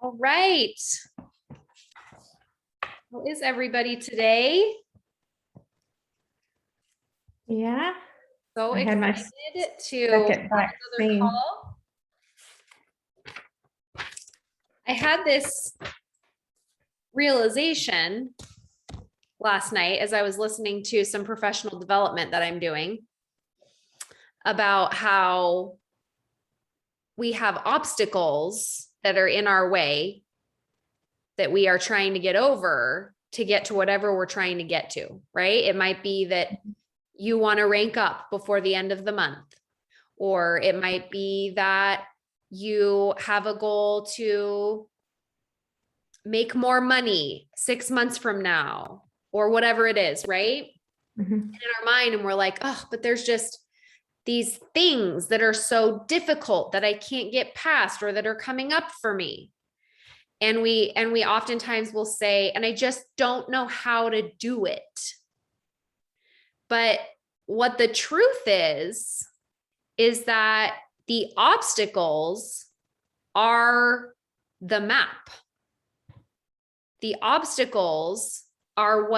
All right. How is everybody today? Yeah, So I had my excited to second have another vaccine. call. I had this realization last night as I was listening to some professional development that I'm doing about how we have obstacles that are in our way that we are trying to get over to get to whatever we're trying to get to, right? It might be that you want to rank up before the end of the month, or it might be that you have a goal to make more money 6 months from now, or whatever it is, right? Mhm. In our mind, and we're like, oh, but there's just these things that are so difficult that I can't get past or that are coming up for me. And we oftentimes will say, and I just don't know how to do it. But what the truth is that the obstacles are the map. The obstacles are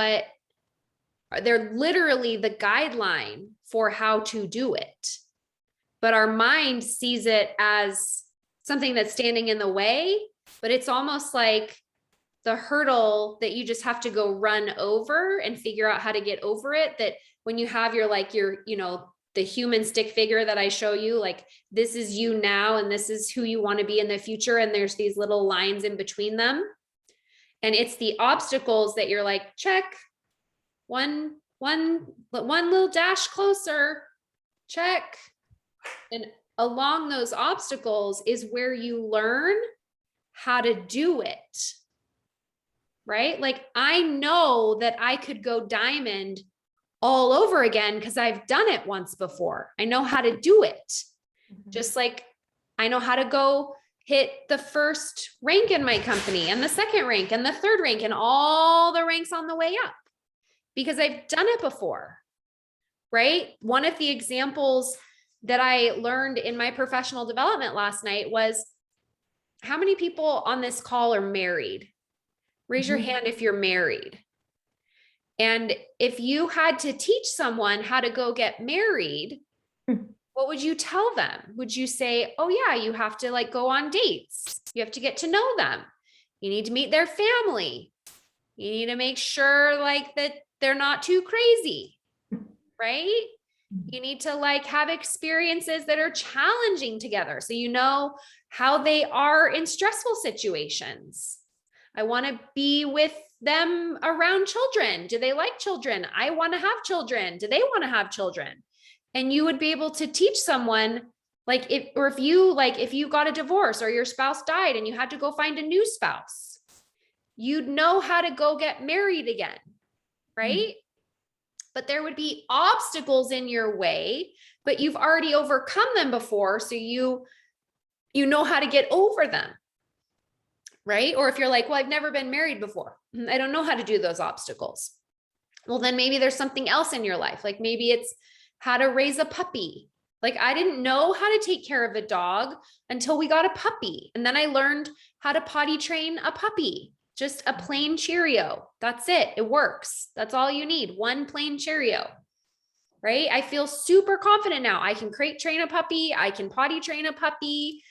they're literally the guideline for how to do it. But our mind sees it as something that's standing in the way, but it's almost like the hurdle that you just have to go run over and figure out how to get over it. That when you have the human stick figure that I show you, like this is you now, and this is who you want to be in the future. And there's these little lines in between them. And it's the obstacles that you're like, check, one little dash closer, check. And along those obstacles is where you learn how to do it. Right? Like I know that I could go diamond all over again because I've done it once before. I know how to do it. Just like I know how to go hit the first rank in my company and the second rank and the third rank and all the ranks on the way up because I've done it before. Right? One of the examples that I learned in my professional development last night was, how many people on this call are married? Raise your hand if you're married. And if you had to teach someone how to go get married, what would you tell them? Would you say, oh yeah, you have to like go on dates. You have to get to know them. You need to meet their family. You need to make sure like that they're not too crazy, right? You need to like have experiences that are challenging together. So you know how they are in stressful situations. I want to be with them around children. Do they like children? I want to have children. Do they want to have children? And you would be able to teach someone like if you got a divorce or your spouse died and you had to go find a new spouse, you'd know how to go get married again, right? But there would be obstacles in your way, but you've already overcome them before. So you know how to get over them. Right? Or if you're like, well, I've never been married before. I don't know how to do those obstacles. Well, then maybe there's something else in your life. Like maybe it's how to raise a puppy. Like I didn't know how to take care of a dog until we got a puppy. And then I learned how to potty train a puppy. Just a plain Cheerio. That's it. It works. That's all you need. One plain Cheerio. Right? I feel super confident now. I can crate train a puppy. I can potty train a puppy.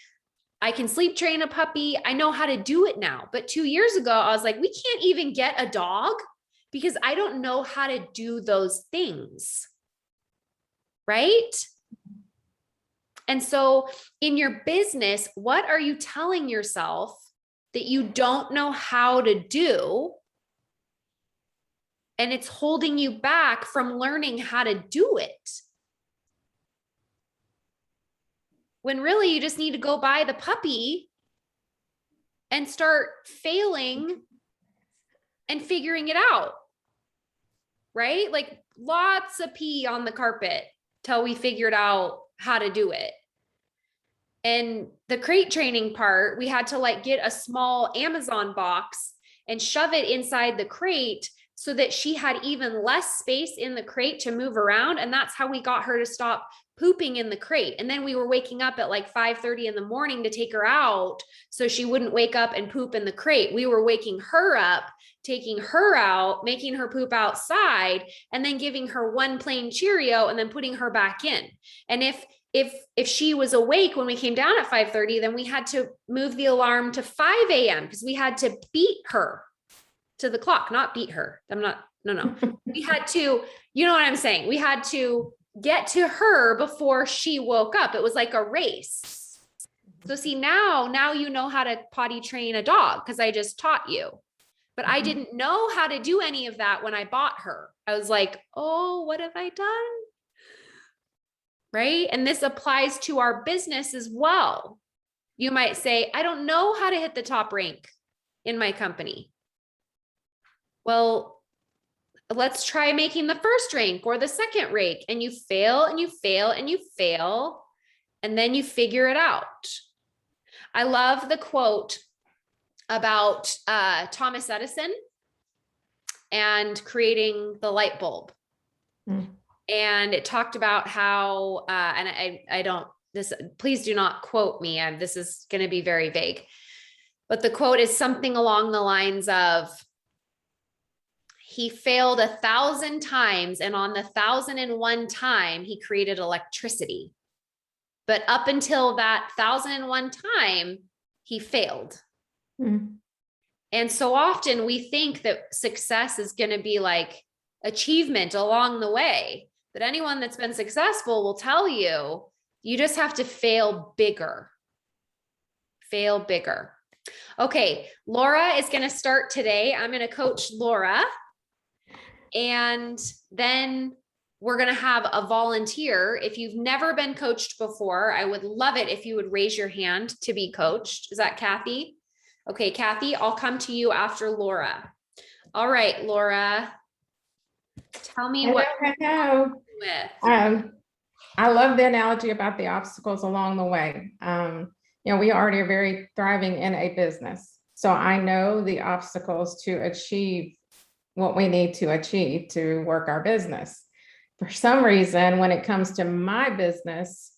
I can sleep train a puppy. I know how to do it now. But 2 years ago, I was like, we can't even get a dog because I don't know how to do those things. Right? And so in your business, what are you telling yourself that you don't know how to do? And it's holding you back from learning how to do it. When really you just need to go buy the puppy and start failing and figuring it out, right? Like lots of pee on the carpet till we figured out how to do it. And the crate training part, we had to like get a small Amazon box and shove it inside the crate so that she had even less space in the crate to move around. And that's how we got her to stop pooping in the crate. And then we were waking up at like 5:30 in the morning to take her out so she wouldn't wake up and poop in the crate. We were waking her up, taking her out, making her poop outside, and then giving her one plain Cheerio and then putting her back in. And if she was awake when we came down at 5:30, then we had to move the alarm to 5 a.m. because we had to beat her to the clock, not beat her. No. We had to, you know what I'm saying? We had to get to her before she woke up. It was like a race. So see, now you know how to potty train a dog because I just taught you. But I didn't know how to do any of that when I bought her. I was like, oh, what have I done? Right? And this applies to our business as well. You might say, I don't know how to hit the top rank in my company. Well, let's try making the first rank or the second rank, and you fail and you fail and you fail, and then you figure it out. I love the quote about Thomas Edison and creating the light bulb. And it talked about how, and I don't, please do not quote me. This is going to be very vague, but the quote is something along the lines of, he failed 1,000 times, and on the 1,001 time, he created electricity. But up until that 1,001 time, he failed. And so often we think that success is going to be like achievement along the way. But anyone that's been successful will tell you, you just have to fail bigger. Fail bigger. Okay, Laura is going to start today. I'm going to coach Laura. And then we're going to have a volunteer. If you've never been coached before, I would love it if you would raise your hand to be coached. Is that Kathy? Okay, Kathy, I'll come to you after Laura. All right, Laura, tell me what you're with. I love the analogy about the obstacles along the way. We already are very thriving in a business. So I know the obstacles to achieve what we need to achieve to work our business. For some reason, when it comes to my business,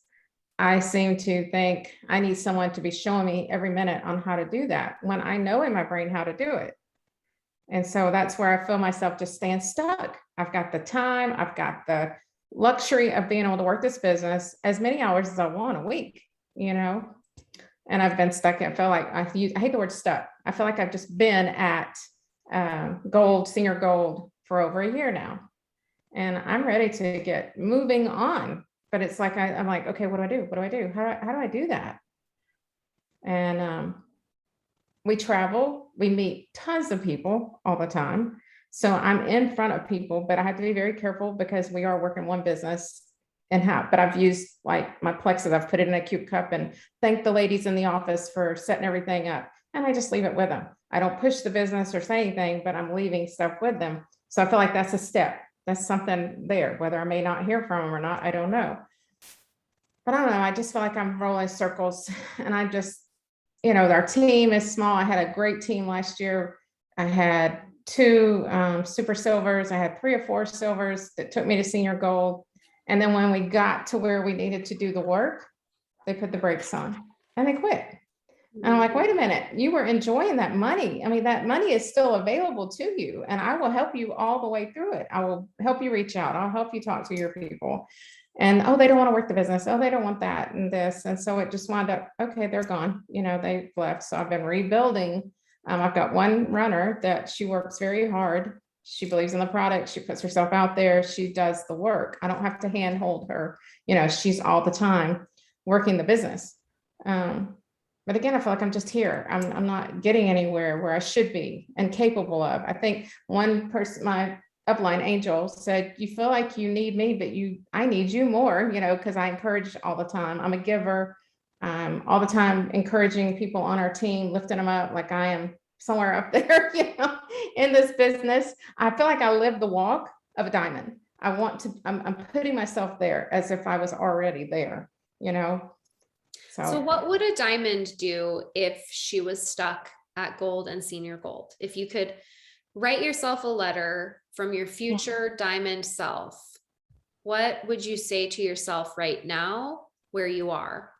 I seem to think I need someone to be showing me every minute on how to do that when I know in my brain how to do it. And so that's where I feel myself just staying stuck. I've got the time, I've got the luxury of being able to work this business as many hours as I want a week, and I've been stuck. I feel like I hate the word stuck. I feel like I've just been at senior gold for over a year now. And I'm ready to get moving on. But it's like, I'm like, okay, what do I do? What do I do? How do I do that? And we travel, we meet tons of people all the time. So I'm in front of people, but I have to be very careful because we are working one business but I've used like my Plexus, I've put it in a cute cup and thank the ladies in the office for setting everything up. And I just leave it with them. I don't push the business or say anything, but I'm leaving stuff with them. So I feel like that's a step. That's something there, whether I may not hear from them or not, I don't know. But I don't know, I just feel like I'm rolling circles and I just, our team is small. I had a great team last year. I had 2 super silvers. I had 3 or 4 silvers that took me to senior gold. And then when we got to where we needed to do the work, they put the brakes on and they quit. And I'm like, wait a minute, you were enjoying that money. I mean, that money is still available to you and I will help you all the way through it. I will help you reach out. I'll help you talk to your people. And, oh, they don't want to work the business. Oh, they don't want that and this. And so it just wound up, okay, they're gone. They left. So I've been rebuilding. I've got one runner that she works very hard. She believes in the product. She puts herself out there. She does the work. I don't have to handhold her. She's all the time working the business. But again, I feel like I'm just here. I'm not getting anywhere where I should be and capable of. I think one person, my upline Angel, said, you feel like you need me, but I need you more, because I encourage all the time. I'm a giver, all the time, encouraging people on our team, lifting them up like I am somewhere up there, in this business. I feel like I live the walk of a diamond. I'm putting myself there as if I was already there, So what would a diamond do if she was stuck at gold and senior gold? If you could Write yourself a letter from your Yeah. future diamond self. What would you say to yourself right now where you are?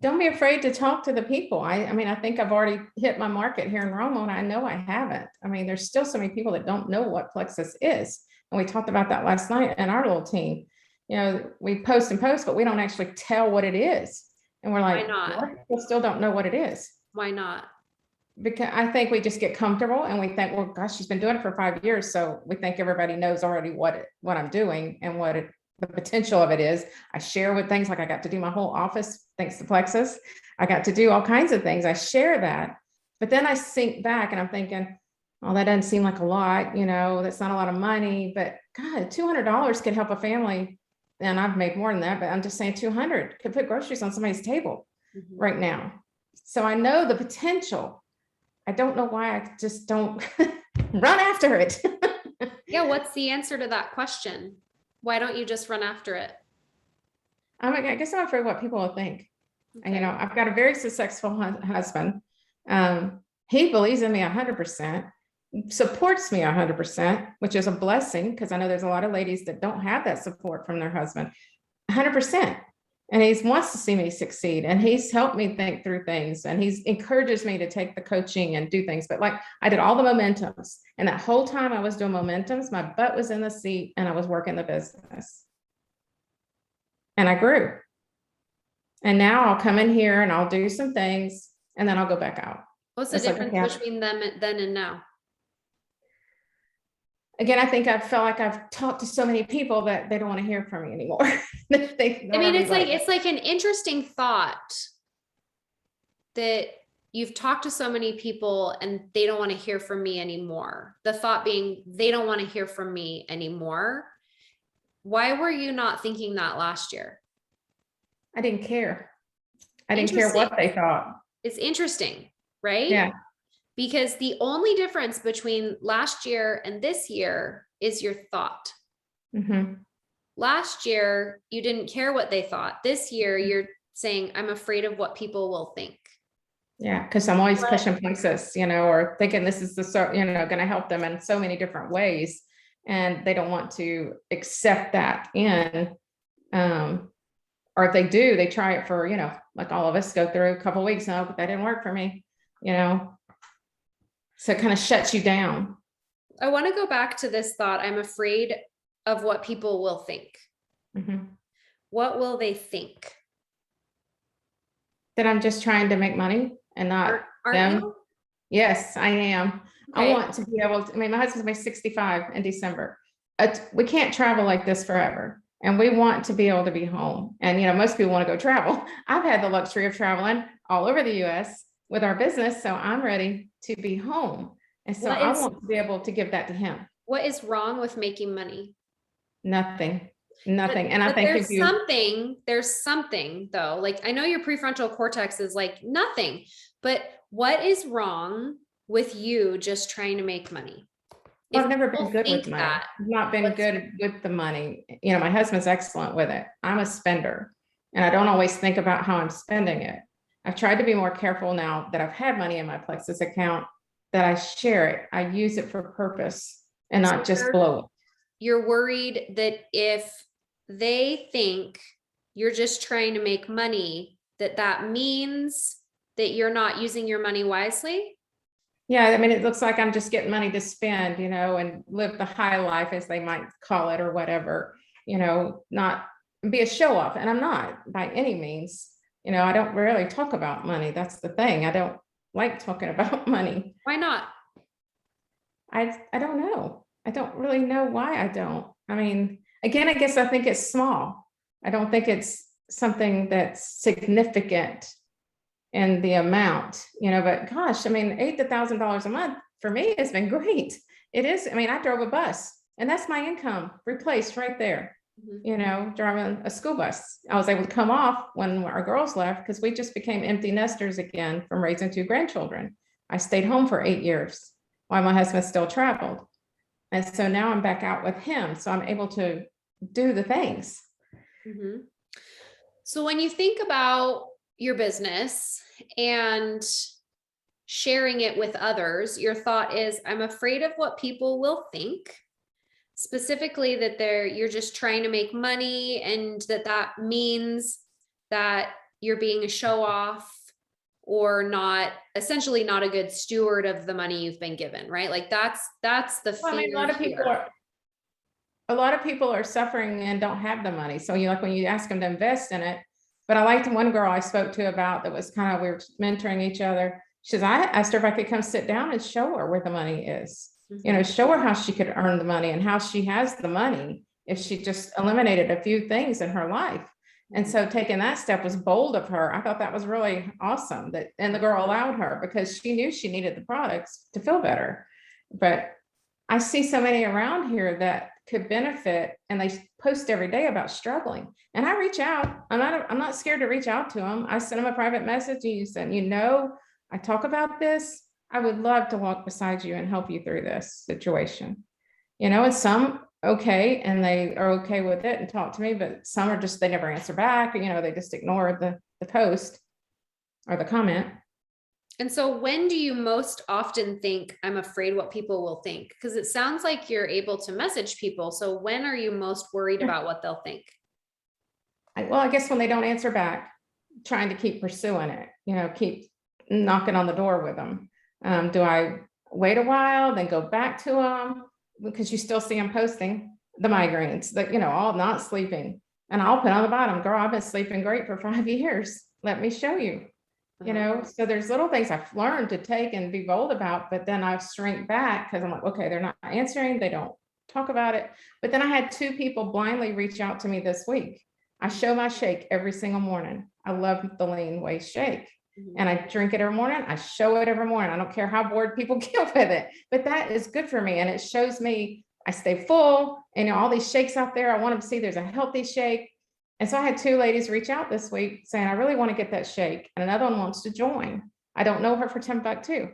Don't be afraid to talk to the people. I mean, I think I've already hit my market here in Roma, and I know I haven't. I mean, there's still so many people that don't know what plexus is. And we talked about that last night in our little team. You know, we post and post, but we don't actually tell what it is. And we're Why like, not? a lot of people still don't know what it is. Why not? Because I think we just get comfortable and we think, well, gosh, she's been doing it for 5 years. So we think everybody knows already what I'm doing and the potential of it is. I share with things like I got to do my whole office thanks to Plexus. I got to do all kinds of things. I share that, but then I sink back and I'm thinking, oh, that doesn't seem like a lot, you know, that's not a lot of money, but God, $200 could help a family. And I've made more than that, but I'm just saying 200 could put groceries on somebody's table right now. So I know the potential. I don't know why I just don't run after it. Yeah, what's the answer to that question? Why don't you just run after it? I guess I'm afraid what people will think. And, you Okay. know, I've got a very successful husband. He believes in me 100%, supports me 100%, which is a blessing because I know there's a lot of ladies that don't have that support from their husband. 100%. And he wants to see me succeed. And he's helped me think through things. And he's encourages me to take the coaching and do things. But like I did all the momentums. And that whole time I was doing momentums, my butt was in the seat and I was working the business. And I grew. And now I'll come in here and I'll do some things and then I'll go back out. What's the It's like, difference okay, between them then and now? again, I think I felt like I've talked to so many people that they don't want to hear from me anymore. I mean, it's like an interesting thought that you've talked to so many people and they don't want to hear from me anymore. The thought being they don't want to hear from me anymore. Why were you not thinking that last year? I didn't care. I didn't care what they thought. It's interesting, right? Yeah. Because the only difference between last year and this year is your thought. Mm-hmm. Last year, you didn't care what they thought. This year, you're saying, I'm afraid of what people will think. Yeah, because I'm always pushing Plexus, you know, or thinking this is going to help them in so many different ways. And they don't want to accept that in. Or if they do, they try it for, you know, like all of us go through a couple of weeks now, but that didn't work for me, you know. So it kind of shuts you down. I want to go back to this thought. I'm afraid of what people will think. Mm-hmm. What will they think? That I'm just trying to make money and not Aren't them. you? Yes, I am. Okay. I want to be able to, I mean, my husband's my 65 in December. We can't travel like this forever. And we want to be able to be home. And, you know, most people want to go travel. I've had the luxury of traveling all over the US with our business. So I'm ready to be home. And so I want to be able to give that to him. What is wrong with making money? Nothing. And I But think there's something though. Like I know your prefrontal cortex is like nothing, but what is wrong with you just trying to make money? Well, I've never been good with money. That, I've not been good with the money. You know, my husband's excellent with it. I'm a spender and I don't always think about how I'm spending it. I've tried to be more careful now that I've had money in my Plexus account that I share it. I use it for purpose and not just blow it. You're worried that if they think you're just trying to make money, that means that you're not using your money wisely? Yeah, I mean, it looks like I'm just getting money to spend, you know, and live the high life as they might call it or whatever, you know, not be a show off. And I'm not by any means, you know, I don't really talk about money. That's the thing. I don't like talking about money. Why not? I don't know. I don't really know why I don't. I mean, again, I guess I think it's small. I don't think it's something that's significant in the amount, you know, but gosh, I mean, $8,000 to $1,000 a month for me has been great. It is. I mean, I drove a bus and that's my income replaced right there. Mm-hmm. You know, driving a school bus. I was able to come off when our girls left because we just became empty nesters again from raising 2 grandchildren. I stayed home for 8 years while my husband still traveled. And so now I'm back out with him. So I'm able to do the things. Mm-hmm. So when you think about your business and sharing it with others, your thought is, I'm afraid of what people will think, specifically that you're just trying to make money, and that means that you're being a show off, or not, essentially not a good steward of the money you've been given, right? Like that's the Well, I mean, fear a here. lot of people are suffering and don't have the money. So you like when you ask them to invest in it. But I liked one girl I spoke to about that was kind of, we were mentoring each other. She says, I asked her if I could come sit down and show her where the money is, show her how she could earn the money and how she has the money if she just eliminated a few things in her life. And so taking that step was bold of her. I thought that was really awesome, that, and the girl allowed her because she knew she needed the products to feel better. But I see so many around here that could benefit, and they post every day about struggling. And I reach out. I'm not scared to reach out to them. I send them a private message. And you said, I talk about this. I would love to walk beside you and help you through this situation. And some okay, and they are okay with it and talk to me, but some are just, they never answer back, they just ignore the post or the comment. And so when do you most often think, I'm afraid what people will think? Because it sounds like you're able to message people. So when are you most worried about what they'll think? I guess when they don't answer back, trying to keep pursuing it, keep knocking on the door with them. Do I wait a while, then go back to them? Because you still see them posting the migraines, that, all not sleeping. And I'll put on the bottom, girl, I've been sleeping great for 5 years. Let me show you. So there's little things I've learned to take and be bold about, but then I shrink back because I'm like, okay, they're not answering, they don't talk about it. But then I had 2 people blindly reach out to me this week. I show my shake every single morning. I love the lean waist shake. And I drink it every morning. I show it every morning. I don't care how bored people get with it, but that is good for me. And it shows me I stay full, and all these shakes out there. I want them to see there's a healthy shake. And so I had 2 ladies reach out this week saying, I really want to get that shake. And another one wants to join. I don't know her for Timbuktu.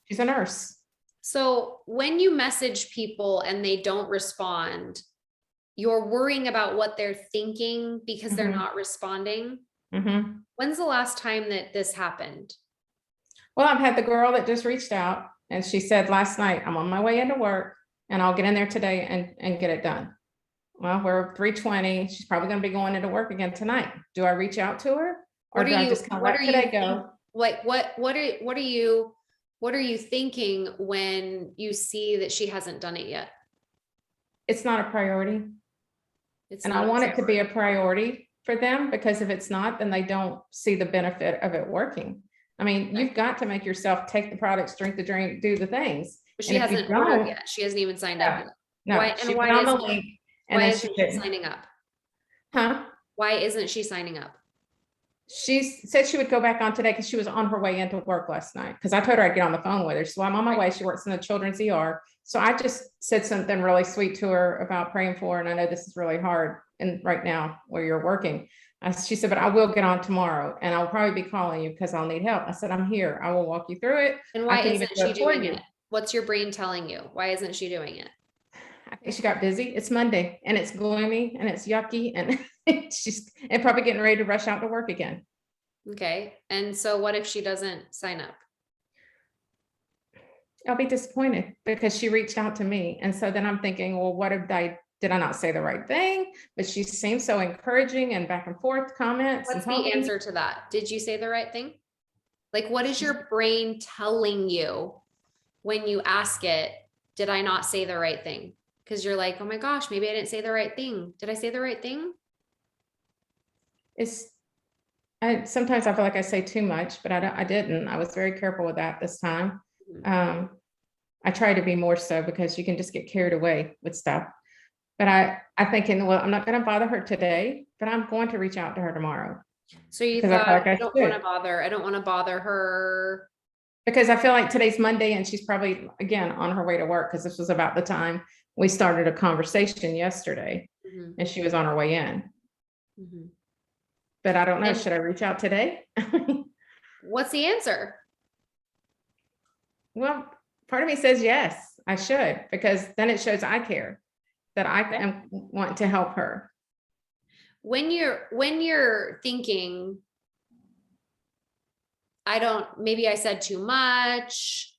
She's a nurse. So when you message people and they don't respond, you're worrying about what they're thinking because they're not responding. When's the last time that this happened? Well, I've had the girl that just reached out, and she said last night, I'm on my way into work and I'll get in there today and get it done. Well, we're 3:20. She's probably going to be going into work again tonight. Do I reach out to her, or do I just kind of let today go? Like what are you thinking when you see that she hasn't done it yet? It's not a priority. And I want it to be a priority for them, because if it's not, then they don't see the benefit of it working. I mean, you've got to make yourself take the products, drink the drink, do the things. But she hasn't ordered yet. She hasn't even signed up yet. No, why isn't she signing up? Huh? Why isn't she signing up? She said she would go back on today because she was on her way into work last night. Because I told her I'd get on the phone with her. So I'm on my way. She works in the children's ER. So I just said something really sweet to her about praying for her. And I know this is really hard and right now where you're working. She said, but I will get on tomorrow and I'll probably be calling you because I'll need help. I said, I'm here. I will walk you through it. And why isn't she doing it? What's your brain telling you? Why isn't she doing it? I think she got busy. It's Monday and it's gloomy and it's yucky and she's probably getting ready to rush out to work again. Okay. And so what if she doesn't sign up? I'll be disappointed because she reached out to me. And so then I'm thinking, well, did I not say the right thing? But she seems so encouraging and back and forth comments. What's the answer to that? Did you say the right thing? Like, what is your brain telling you when you ask it, did I not say the right thing? Because you're like, oh my gosh, maybe I didn't say the right thing. Did I say the right thing? Sometimes I feel like I say too much, but I didn't. I was very careful with that this time. I try to be more so because you can just get carried away with stuff. But I'm thinking, well, I'm not going to bother her today, but I'm going to reach out to her tomorrow. So you thought, I don't want to bother her. Because I feel like today's Monday and she's probably, again, on her way to work, because this was about the time we started a conversation yesterday and she was on her way in. But I don't know, should I reach out today? What's the answer? Well, part of me says yes, I should, because then it shows I care, that I want to help her. When you're thinking, maybe I said too much,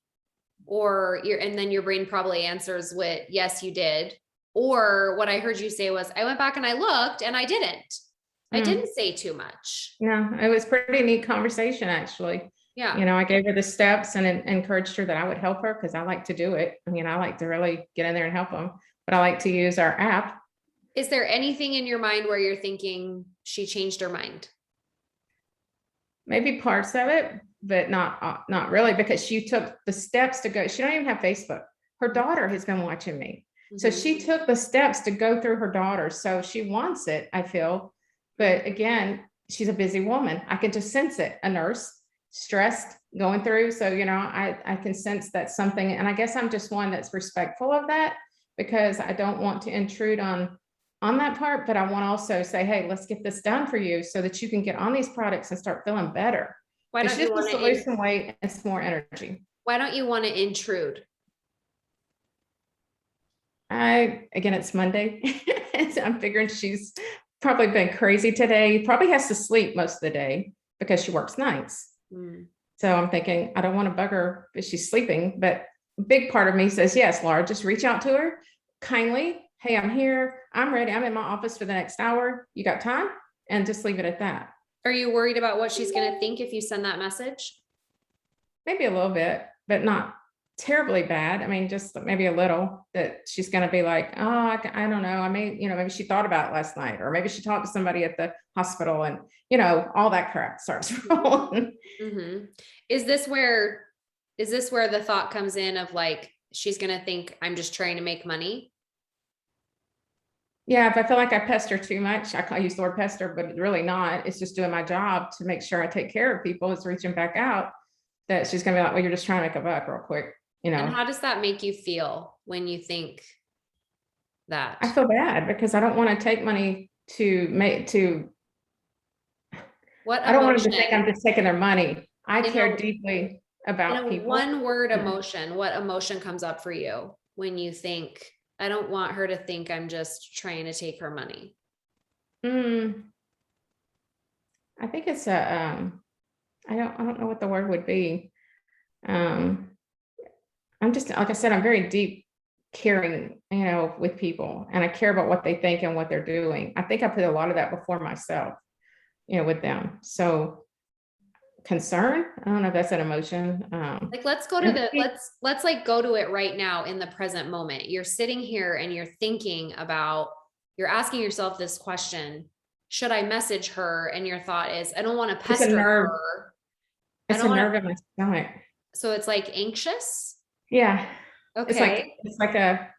or and then your brain probably answers with, yes, you did. Or what I heard you say was, I went back and I looked and I didn't say too much. No, it was pretty neat conversation, actually. Yeah. You know, I gave her the steps and encouraged her that I would help her because I like to do it. I mean, I like to really get in there and help them, but I like to use our app. Is there anything in your mind where you're thinking she changed her mind? Maybe parts of it, but not really, because she took the steps to go. She don't even have Facebook. Her daughter has been watching me. So she took the steps to go through her daughter. So she wants it, I feel. But again, she's a busy woman. I can just sense it. A nurse, stressed, going through. So, you know, I can sense that something, and I guess I'm just one that's respectful of that, because I don't want to intrude on that part, but I want to also say, hey, let's get this done for you so that you can get on these products and start feeling better. Why It's don't you just want to lose some weight and some more energy. Why don't you want to intrude? Again, it's Monday. I'm figuring she's probably been crazy today, probably has to sleep most of the day because she works nights. So I'm thinking, I don't want to bug her if she's sleeping, but a big part of me says, yes, Laura, just reach out to her kindly. Hey, I'm here. I'm ready. I'm in my office for the next hour. You got time? And just leave it at that. Are you worried about what she's going to think if you send that message? Maybe a little bit, but not terribly bad. I mean, just maybe a little, that she's going to be like, oh, I don't know. I may, you know, maybe she thought about it last night, or maybe she talked to somebody at the hospital, and, you know, all that crap starts rolling. Is this where the thought comes in of like, she's going to think I'm just trying to make money? Yeah, if I feel like I pester too much, I use the word pester, but it's really not. It's just doing my job to make sure I take care of people. It's reaching back out, that she's gonna be like, well, you're just trying to make a buck real quick, you know. And how does that make you feel when you think that? I feel bad because I don't want to take money to make to. What I don't want emotion? them to think I'm just taking their money. I You care know, deeply about people. One word emotion, what emotion comes up for you when you think, I don't want her to think I'm just trying to take her money? I think it's a, I don't know what the word would be. I'm just, like I said, I'm very deep caring, you know, with people, and I care about what they think and what they're doing. I think I put a lot of that before myself, you know, with them. So concern, I don't know if that's an emotion. Like, let's go to let's like go to it right now in the present moment. You're sitting here and you're thinking about, you're asking yourself this question, should I message her? And your thought is, I don't want to pester her. It's a nerve in my stomach. So it's like anxious. Yeah. Okay. It's like a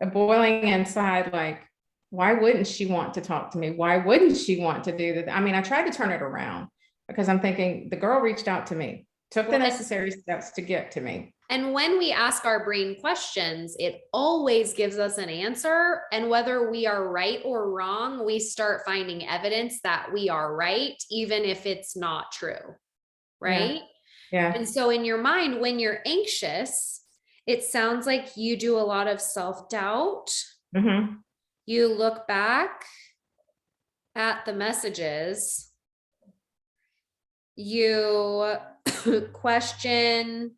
boiling inside, like, why wouldn't she want to talk to me? Why wouldn't she want to do that? I mean, I tried to turn it around because I'm thinking the girl reached out to me, took the necessary steps to get to me. And when we ask our brain questions, it always gives us an answer. And whether we are right or wrong, we start finding evidence that we are right, even if it's not true. Right? Yeah. And so in your mind, when you're anxious, it sounds like you do a lot of self-doubt. You look back at the messages. You question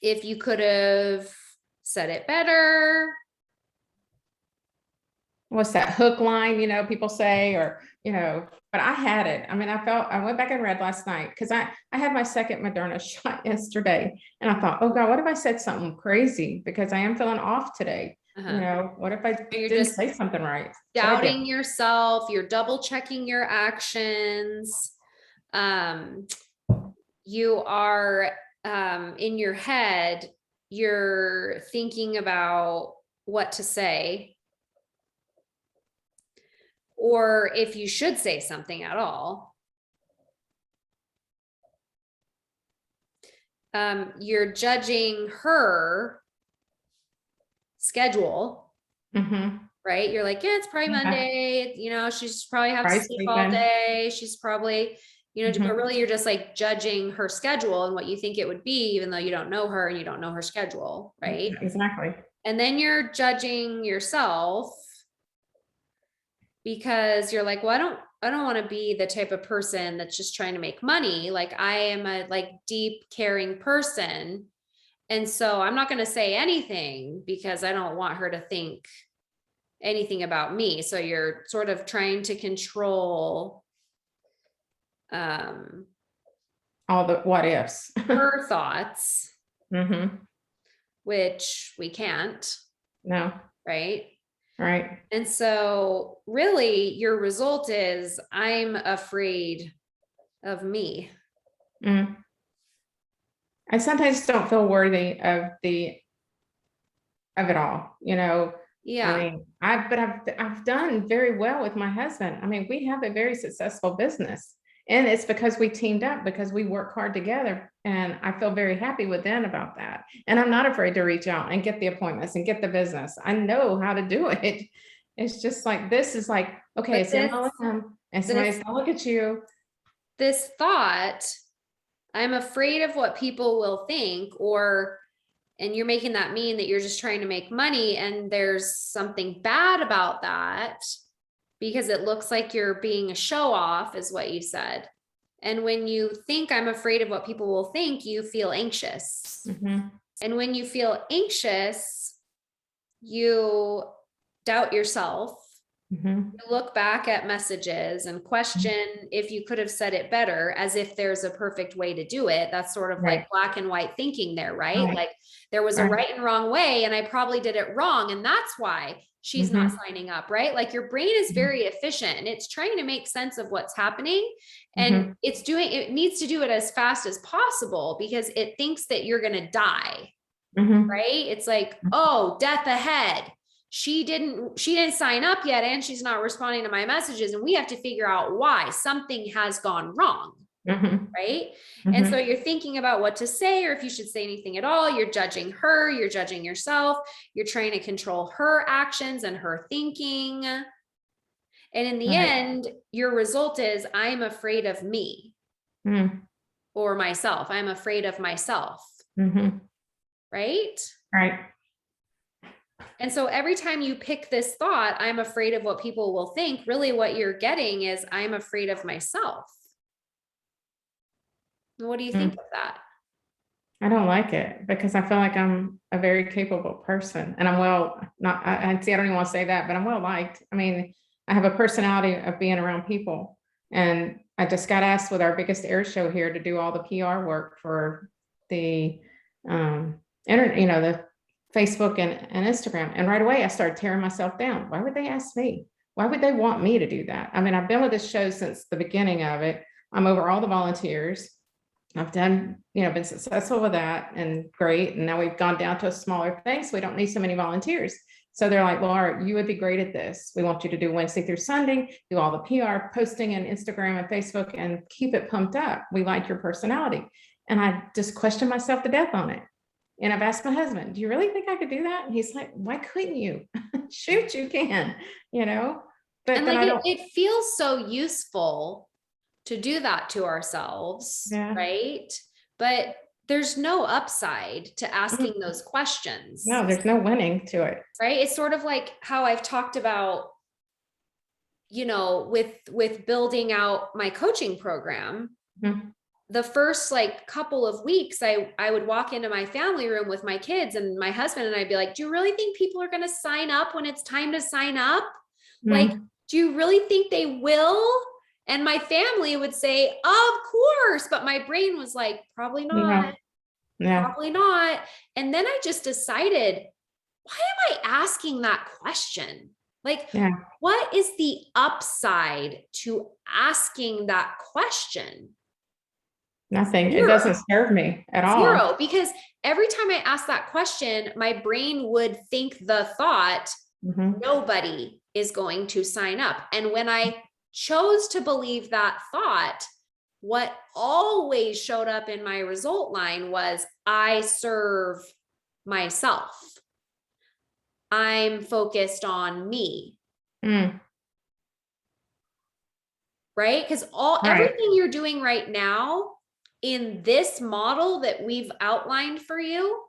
if you could have said it better. What's that hook line, you know, people say, or, you know, but I had it. I mean, I went back and read last night because I had my second Moderna shot yesterday, and I thought, oh God, what if I said something crazy? Because I am feeling off today. You know, what if I didn't say something right? Doubting yourself, you're double checking your actions. You are in your head, you're thinking about what to say, or if you should say something at all. You're judging her schedule, right? You're like, yeah, it's probably Monday. You know, she's probably have to sleep all day. She's probably, you know, but really you're just like judging her schedule and what you think it would be, even though you don't know her and you don't know her schedule, right? Exactly. And then you're judging yourself because you're like, well, want to be the type of person that's just trying to make money. Like I am a like deep caring person. And so I'm not going to say anything because I don't want her to think anything about me. So you're sort of trying to control All the what ifs. her thoughts, Mm-hmm. which we can't, No, right? right. And so really your result is I'm afraid of me. Mm. I sometimes don't feel worthy of it all, you know. I Yeah. mean, I've done very well with my husband. I mean, we have a very successful business, and it's because we teamed up, because we work hard together, and I feel very happy with them about that. And I'm not afraid to reach out and get the appointments and get the business. I know how to do it. It's just like, this is like, okay, But it's MLM, and somebody's gonna look at you. this thought, I'm afraid of what people will think, and you're making that mean that you're just trying to make money. And there's something bad about that because it looks like you're being a show off, is what you said. And when you think I'm afraid of what people will think, you feel anxious. Mm-hmm. And when you feel anxious, you doubt yourself. Mm-hmm. You look back at messages and question if you could have said it better, as if there's a perfect way to do it. That's sort of Right. like black and white thinking there, right? Right. Like there was a Right. right and wrong way, and I probably did it wrong. And that's why she's not signing up, right? Like your brain is very efficient and it's trying to make sense of what's happening. And it needs to do it as fast as possible because it thinks that you're going to die, right? It's like, oh, death ahead. She didn't sign up yet and she's not responding to my messages, and we have to figure out why. Something has gone wrong. Right. And so you're thinking about what to say, or if you should say anything at all. You're judging her, you're judging yourself, you're trying to control her actions and her thinking. And in the end, your result is I'm afraid of me or myself. I'm afraid of myself. Right. Right. And so every time you pick this thought, I'm afraid of what people will think, really what you're getting is I'm afraid of myself. What do you think of that? I don't like it because I feel like I'm a very capable person, and I'm not, I see, I don't even want to say that, but I'm well liked. I mean, I have a personality of being around people, and I just got asked with our biggest air show here to do all the PR work for the internet, the Facebook and Instagram. And right away I started tearing myself down. Why would they ask me? Why would they want me to do that? I mean, I've been with this show since the beginning of it. I'm over all the volunteers. I've done, been successful with that and great. And now we've gone down to a smaller thing, so we don't need so many volunteers. So they're like, Laura, you would be great at this. We want you to do Wednesday through Sunday, do all the PR posting and Instagram and Facebook, and keep it pumped up. We like your personality. And I just questioned myself to death on it. And I've asked my husband, do you really think I could do that? And he's like, why couldn't you? Shoot, you can, but and then like I don't. it feels so useful to do that to ourselves, Yeah. right? But there's no upside to asking those questions. No, there's no winning to it. Right? It's sort of like how I've talked about, with building out my coaching program. The first couple of weeks, I would walk into my family room with my kids and my husband, and I'd be like, do you really think people are going to sign up when it's time to sign up? Like, do you really think they will? And my family would say, of course. But my brain was like, probably not. Yeah. Probably not. And then I just decided, why am I asking that question? Like, what is the upside to asking that question? Nothing. Zero. It doesn't serve me at all. Zero. Because every time I ask that question, my brain would think the thought, nobody is going to sign up. And when I chose to believe that thought, what always showed up in my result line was I serve myself. I'm focused on me. Right? Because everything you're doing right now in this model that we've outlined for you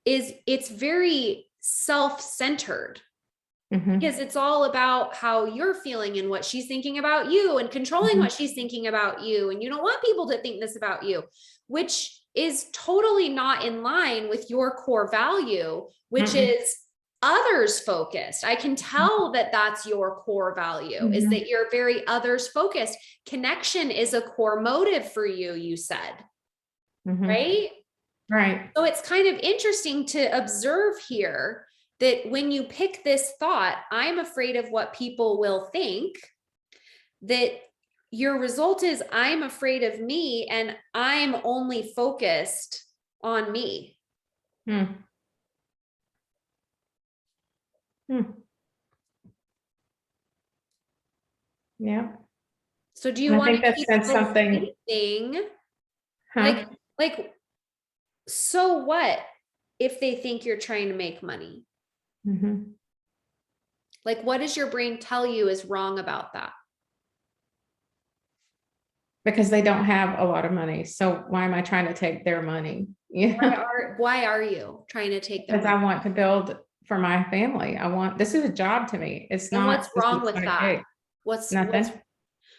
it's very self-centered. Mhm. because it's all about how you're feeling and what she's thinking about you and controlling Mhm. what she's thinking about you. And you don't want people to think this about you, which is totally not in line with your core value, which Mm-mm. is others focused. I can tell that that's your core value, is Mhm. that you're very others focused. Connection is a core motive for you, you said, Mhm. right? Right. So it's kind of interesting to observe here that when you pick this thought, I'm afraid of what people will think, that your result is I'm afraid of me and I'm only focused on me. Hmm. Hmm. Yeah. So do you And I want think to that's keep been something, believing huh? like so what if they think you're trying to make money? Mhm. Like what does your brain tell you is wrong about that? Because they don't have a lot of money. So why am I trying to take their money? Yeah. Why are you trying to take their Because I money? want to build for my family. This is a job to me. It's And what's not just wrong a with side that? gig. What's Nothing. right?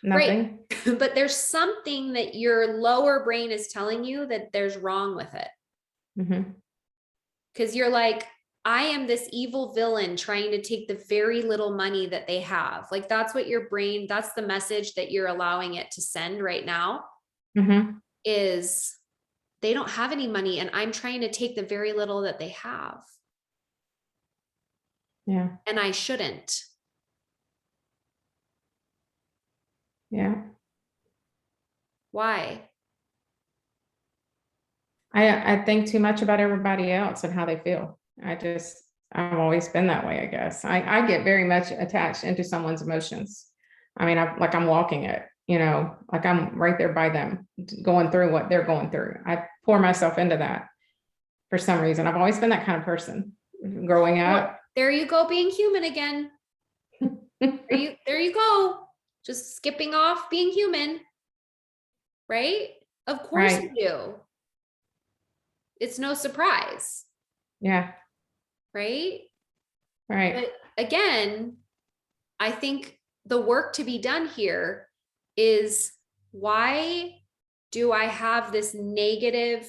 Nothing. But there's something that your lower brain is telling you that there's wrong with it. Mhm. Because you're like, I am this evil villain trying to take the very little money that they have. Like that's what your brain, that's the message that you're allowing it to send right now, Mhm. is they don't have any money and I'm trying to take the very little that they have. Yeah. And I shouldn't. Yeah. Why? I think too much about everybody else and how they feel. I've always been that way, I guess. I get very much attached into someone's emotions. I mean, I'm walking it, like I'm right there by them, going through what they're going through. I pour myself into that for some reason. I've always been that kind of person growing Well, up. there you go, being human again. There you go. Just skipping off being human, right? Of course you Right. do. It's no surprise, Yeah. right? Right. But again, I think the work to be done here is, why do I have this negative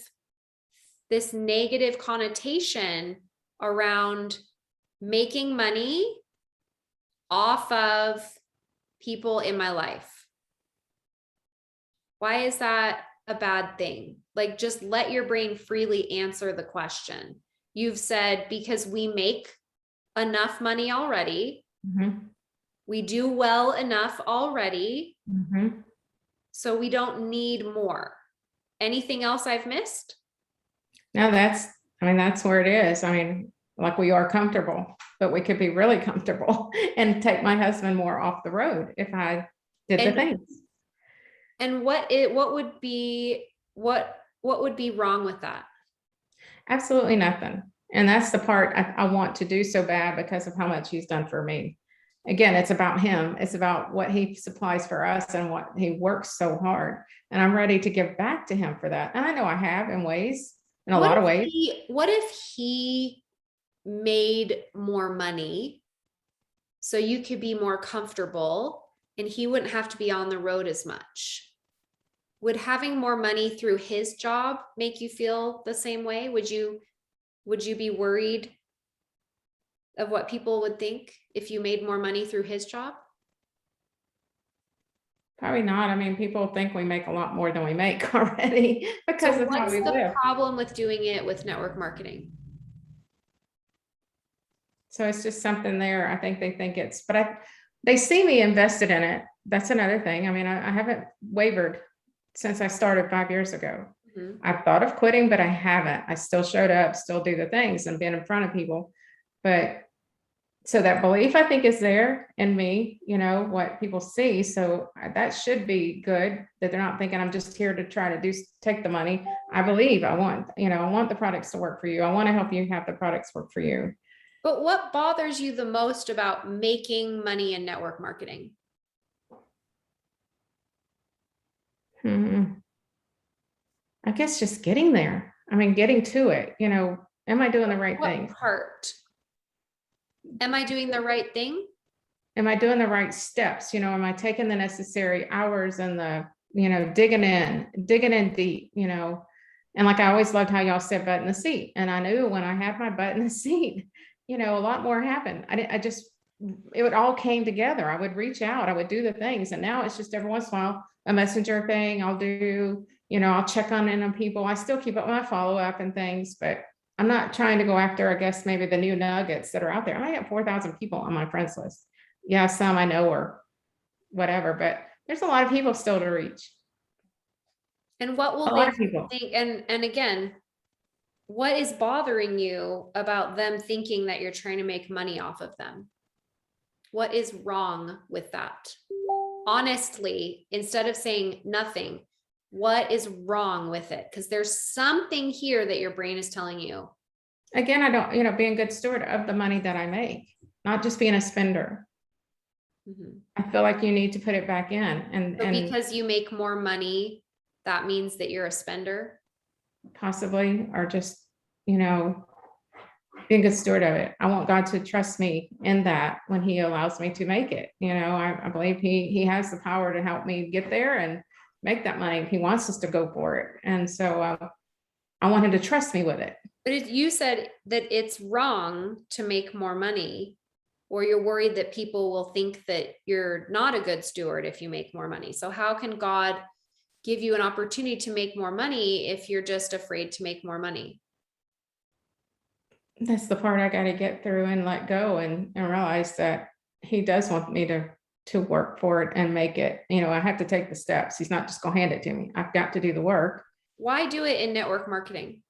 connotation around making money off of people in my life? Why is that a bad thing? Like, just let your brain freely answer the question. You've said, because we make enough money already, Mhm. we do well enough already, Mhm. so we don't need more. Anything else I've missed? No, that's where it is. I mean, like we are comfortable, but we could be really comfortable and take my husband more off the road if I did the And things. what would be wrong with that? Absolutely nothing. And that's the part I want to do so bad because of how much he's done for me. Again, it's about him. It's about what he supplies for us and what he works so hard. And I'm ready to give back to him for that. And I know I have in ways, in a lot of ways. What if he made more money so you could be more comfortable and he wouldn't have to be on the road as much? Would having more money through his job make you feel the same way? Would you be worried of what people would think if you made more money through his job? Probably not. I mean, people think we make a lot more than we make already because So of how what's we the live. problem with doing it with network marketing? So it's just something there. I think they think they see me invested in it. That's another thing. I mean, I haven't wavered since I started 5 years ago. Mhm. I've thought of quitting, but I haven't. I still showed up, still do the things and been in front of people. But so that belief, I think, is there in me, what people see. So that should be good, that they're not thinking I'm just here to try to take the money. I believe I want the products to work for you. I want to help you have the products work for you. But what bothers you the most about making money in network marketing? Hmm. I guess just getting there. I mean, getting to it, am I doing the right What things? part? Am I doing the right thing? Am I doing the right steps? Am I taking the necessary hours and digging in deep, and like I always loved how y'all said butt in the seat. And I knew when I had my butt in the seat, a lot more happened. It would all came together. I would reach out, I would do the things. And now it's just every once in a while, a messenger thing I'll do, I'll check on people. I still keep up my follow-up and things, but I'm not trying to go after, I guess, maybe the new nuggets that are out there. I have 4,000 people on my friends list. Yeah, some I know or whatever, but there's a lot of people still to reach. And what A will lot they of people. think? And again, what is bothering you about them thinking that you're trying to make money off of them? What is wrong with that? Honestly, instead of saying nothing, what is wrong with it? Because there's something here that your brain is telling you. Again, I don't, being a good steward of the money that I make, not just being a spender. Mhm. I feel like you need to put it back in So and because you make more money, that means that you're a spender. possibly, or just, being a good steward of it. I want God to trust me in that when he allows me to make it. I believe he has the power to help me get there and make that money. He wants us to go for it. And so I want him to trust me with it. But if you said that it's wrong to make more money, or you're worried that people will think that you're not a good steward if you make more money. So how can God give you an opportunity to make more money if you're just afraid to make more money? That's the part I got to get through and let go and realize that he does want me to work for it and make it. I have to take the steps. He's not just going to hand it to me. I've got to do the work. Why do it in network marketing?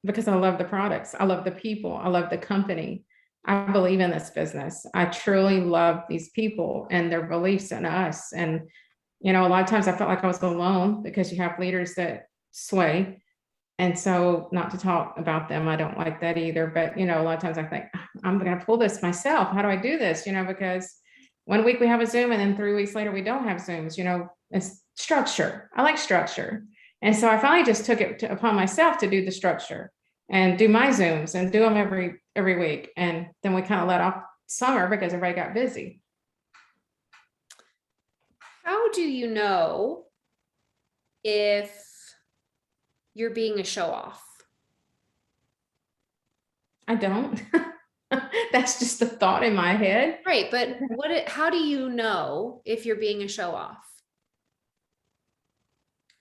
Because I love the products. I love the people. I love the company. I believe in this business. I truly love these people and their beliefs in us. And, a lot of times I felt like I was alone because you have leaders that sway. And so not to talk about them, I don't like that either. But, a lot of times I think I'm going to pull this myself. How do I do this? Because 1 week we have a Zoom and then 3 weeks later we don't have Zooms, it's structure. I like structure. And so I finally just took it upon myself to do the structure and do my Zooms and do them every week. And then we kind of let off summer because everybody got busy. How do you know if you're being a show off? I don't. That's just the thought in my head. Right, but how do you know if you're being a show off?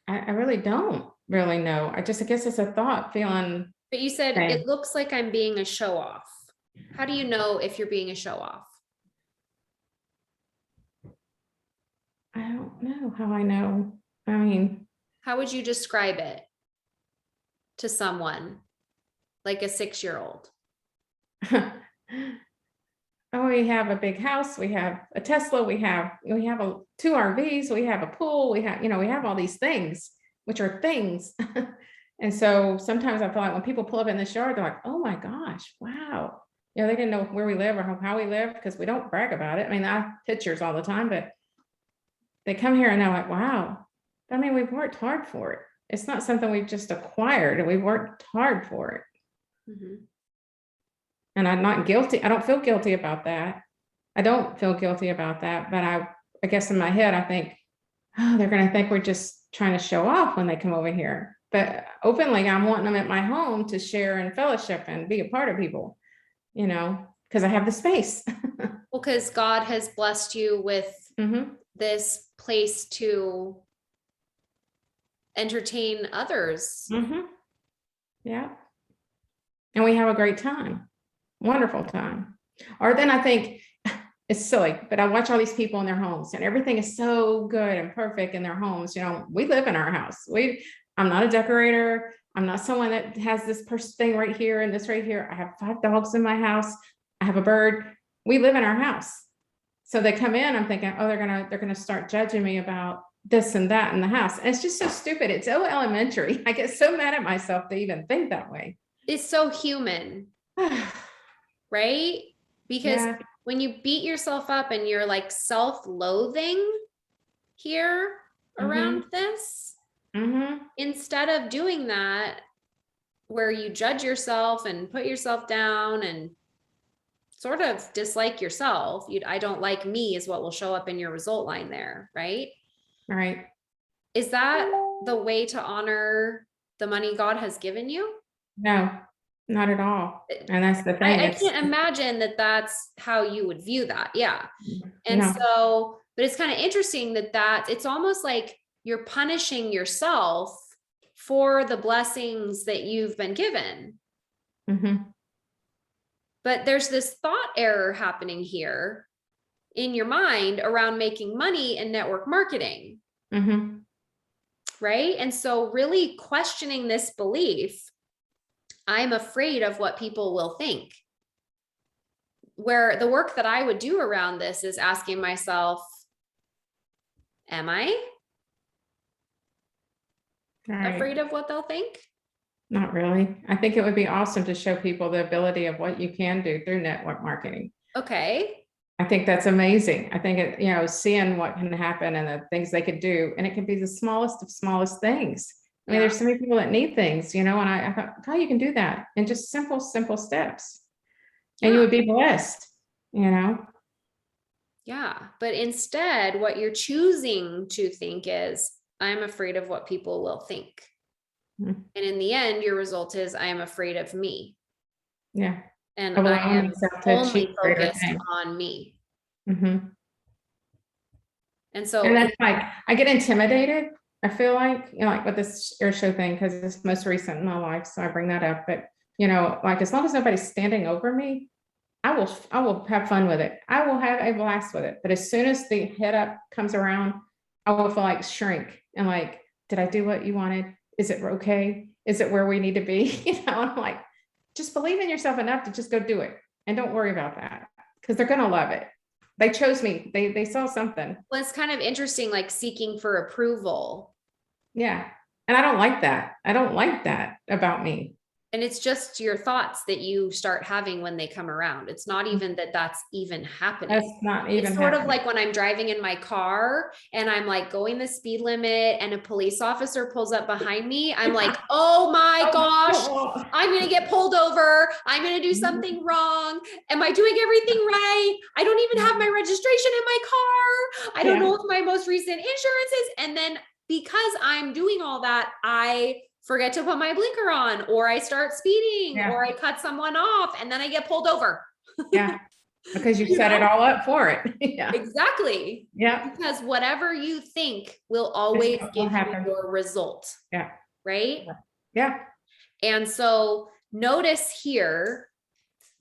I really don't really know. I guess it's a thought feeling. But you said Same. it looks like I'm being a show off. How do you know if you're being a show off? I don't know how I know. I mean, how would you describe it to someone like a 6-year-old? Oh, we have a big house, we have a Tesla, we have 2 RVs, we have a pool, we have all these things, which are things. And so sometimes I feel like when people pull up in this yard, they're like, oh my gosh, wow. They didn't know where we live or how we live because we don't brag about it. I mean, I have pictures all the time, but they come here and they're like, wow. I mean, we've worked hard for it. It's not something we've just acquired, and we worked hard for it. Mm-hmm. And I'm not guilty. I don't feel guilty about that. But I guess in my head, I think, oh, they're going to think we're just trying to show off when they come over here. But openly, I'm wanting them at my home to share and fellowship and be a part of people, because I have the space. Well, because God has blessed you with Mm-hmm. this place to entertain others. Mm-hmm. Yeah. And we have a great time. Wonderful time. Or then I think it's silly, but I watch all these people in their homes and everything is so good and perfect in their homes. We live in our house. I'm not a decorator. I'm not someone that has this thing right here and this right here. I have 5 dogs in my house. I have a bird. We live in our house. So they come in, I'm thinking, oh, they're gonna start judging me about this and that in the house. And it's just so stupid. It's so elementary. I get so mad at myself to even think that way. It's so human. Right? Because when you beat yourself up and you're like self-loathing here around this, instead of doing that, where you judge yourself and put yourself down and sort of dislike yourself. I don't like me is what will show up in your result line there, right? Right. Is that the way to honor the money God has given you? No, not at all. And that's the thing. I can't imagine that that's how you would view that. Yeah. And No. so, but it's kind of interesting that it's almost like you're punishing yourself for the blessings that you've been given. Mhm. But there's this thought error happening here in your mind around making money in network marketing. Mhm. Right. And so, really questioning this belief, I'm afraid of what people will think. Where the work that I would do around this is asking myself, am I Right. afraid of what they'll think? Not really. I think it would be awesome to show people the ability of what you can do through network marketing. Okay. I think that's amazing. I think it, seeing what can happen and the things they could do, and it can be the smallest of smallest things. I mean, Yeah. there's so many people that need things, and I thought, how you can do that in just simple steps, and you Yeah. would be blessed, Yeah. But instead, what you're choosing to think is, I'm afraid of what people will think. Mhm. And in the end, your result is, I am afraid of me. Yeah. And Of I allowing am myself to only achieve greater focused things. on me. Mhm. And so, And that's like, I get intimidated. I feel like with this air show thing, because it's most recent in my life, so I bring that up. But like as long as nobody's standing over me, I will have fun with it. I will have a blast with it. But as soon as the head up comes around, I will feel like shrink and like, did I do what you wanted? Is it okay? Is it where we need to be? And I'm like, just believe in yourself enough to just go do it. And don't worry about that, because they're gonna love it. They chose me. They saw something. well, it's kind of interesting, like seeking for approval. Yeah. And I don't like that. I don't like that about me. And it's just your thoughts that you start having when they come around. It's not even that that's even happening. That's not even It's sort of happening. like when I'm driving in my car and I'm like going the speed limit and a police officer pulls up behind me. I'm like, oh my gosh, I'm going to get pulled over. I'm going to do something wrong. Am I doing everything right? I don't even have my registration in my car. I don't know what my most recent insurance is. And then because I'm doing all that, I forget to put my blinker on, or I start speeding, or I cut someone off, and then I get pulled over. Yeah. Because you set it all up for it. Yeah. Exactly. Yeah. Because whatever you think will always give you your result. Yeah. Right. Yeah. And so notice here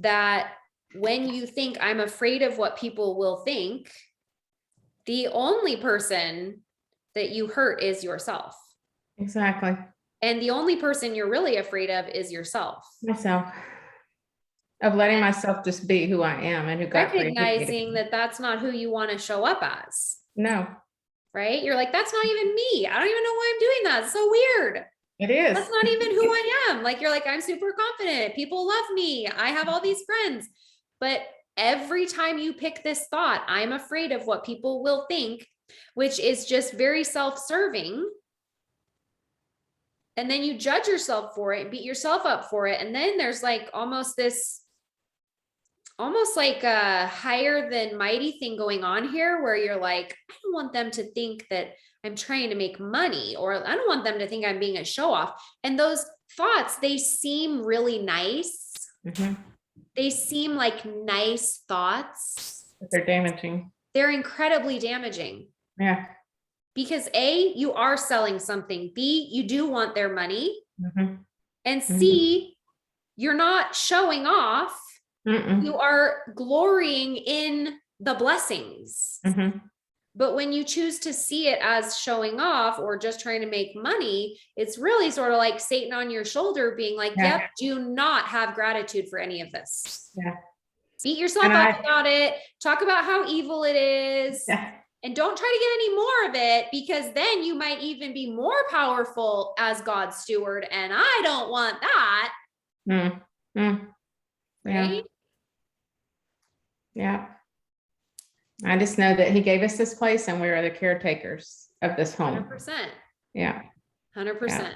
that when you think, I'm afraid of what people will think, the only person that you hurt is yourself. Exactly. And the only person you're really afraid of is yourself. Myself. Of letting myself just be who I am and who God created me to be. Recognizing that that's not who you want to show up as. No. Right? You're like, that's not even me. I don't even know why I'm doing that. It's so weird. It is. That's not even who I am. Like, you're like, I'm super confident. People love me. I have all these friends. But every time you pick this thought, I'm afraid of what people will think, which is just very self-serving. And then you judge yourself for it and beat yourself up for it. And then there's like almost like a higher than mighty thing going on here where you're like, I don't want them to think that I'm trying to make money, or I don't want them to think I'm being a show off. And those thoughts, they seem really nice. Mm-hmm. They seem like nice thoughts. But they're damaging. They're incredibly damaging. Yeah. Because A, you are selling something. B, you do want their money. Mm-hmm. And C, you're not showing off. Mm-mm. You are glorying in the blessings. Mm-hmm. But when you choose to see it as showing off or just trying to make money, it's really sort of like Satan on your shoulder being like, yep, do not have gratitude for any of this. Yeah. Beat yourself up about it. Talk about how evil it is. Yeah. And don't try to get any more of it, because then you might even be more powerful as God's steward. And I don't want that. Mm-hmm. Right? Yeah. I just know that he gave us this place and we are the caretakers of this home. 100%. Yeah. 100%.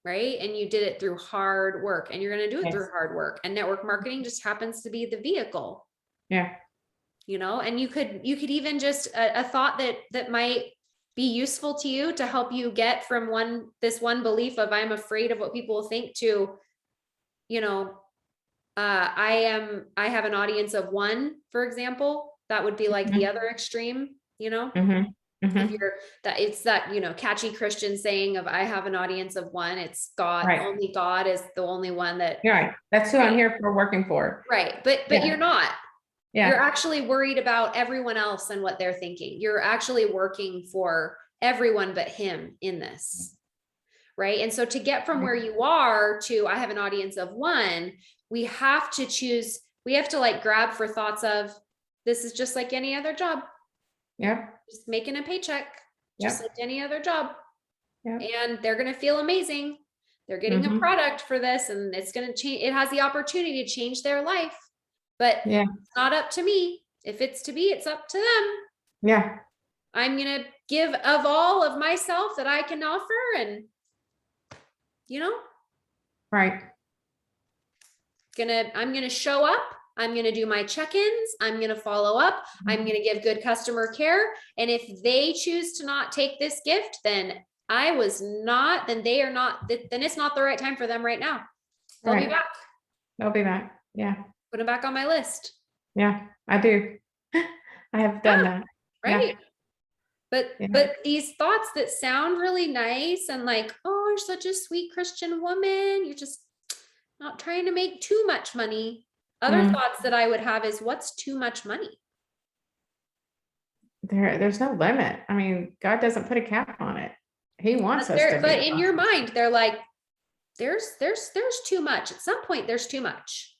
right? And you did it through hard work, and you're going to do it Yes. through hard work. And network marketing just happens to be the vehicle, Yeah. and you could even just a thought that might be useful to you to help you get from this one belief of I'm afraid of what people will think to, I have an audience of one, for example. That would be like the other extreme, Mm-hmm. if Mm-hmm. you're that it's that, catchy Christian saying of I have an audience of one. It's God, Right. only God is the only one that, You're right. That's who I'm here for, working for. right. But Yeah. you're not. You're Yeah. actually worried about everyone else and what they're thinking. You're actually working for everyone but him in this. Right. And so to get from where you are to I have an audience of one, we have to choose, we have to like grab for thoughts of this is just like any other job, Yeah. just making a paycheck, just Yeah. like any other job. Yeah. And they're going to feel amazing. They're getting a product for this, and it's going to change. It has the opportunity to change their life, but Yeah. it's not up to me. If it's to be, it's up to them. Yeah. I'm going to give of all of myself that I can offer. And, Right. I'm going to show up. I'm going to do my check-ins. I'm going to follow up. I'm going to give good customer care. And if they choose to not take this gift, then they are not, then it's not the right time for them right now. They'll be back. They'll be back. Yeah. Put them back on my list. Yeah, I do. I have done that. Right. Yeah. But these thoughts that sound really nice and like, oh, you're such a sweet Christian woman. You're just not trying to make too much money. Other thoughts that I would have is what's too much money? There's no limit. I mean, God doesn't put a cap on it. He wants us to But be in your mind, they're like, there's too much. At some point, there's too much.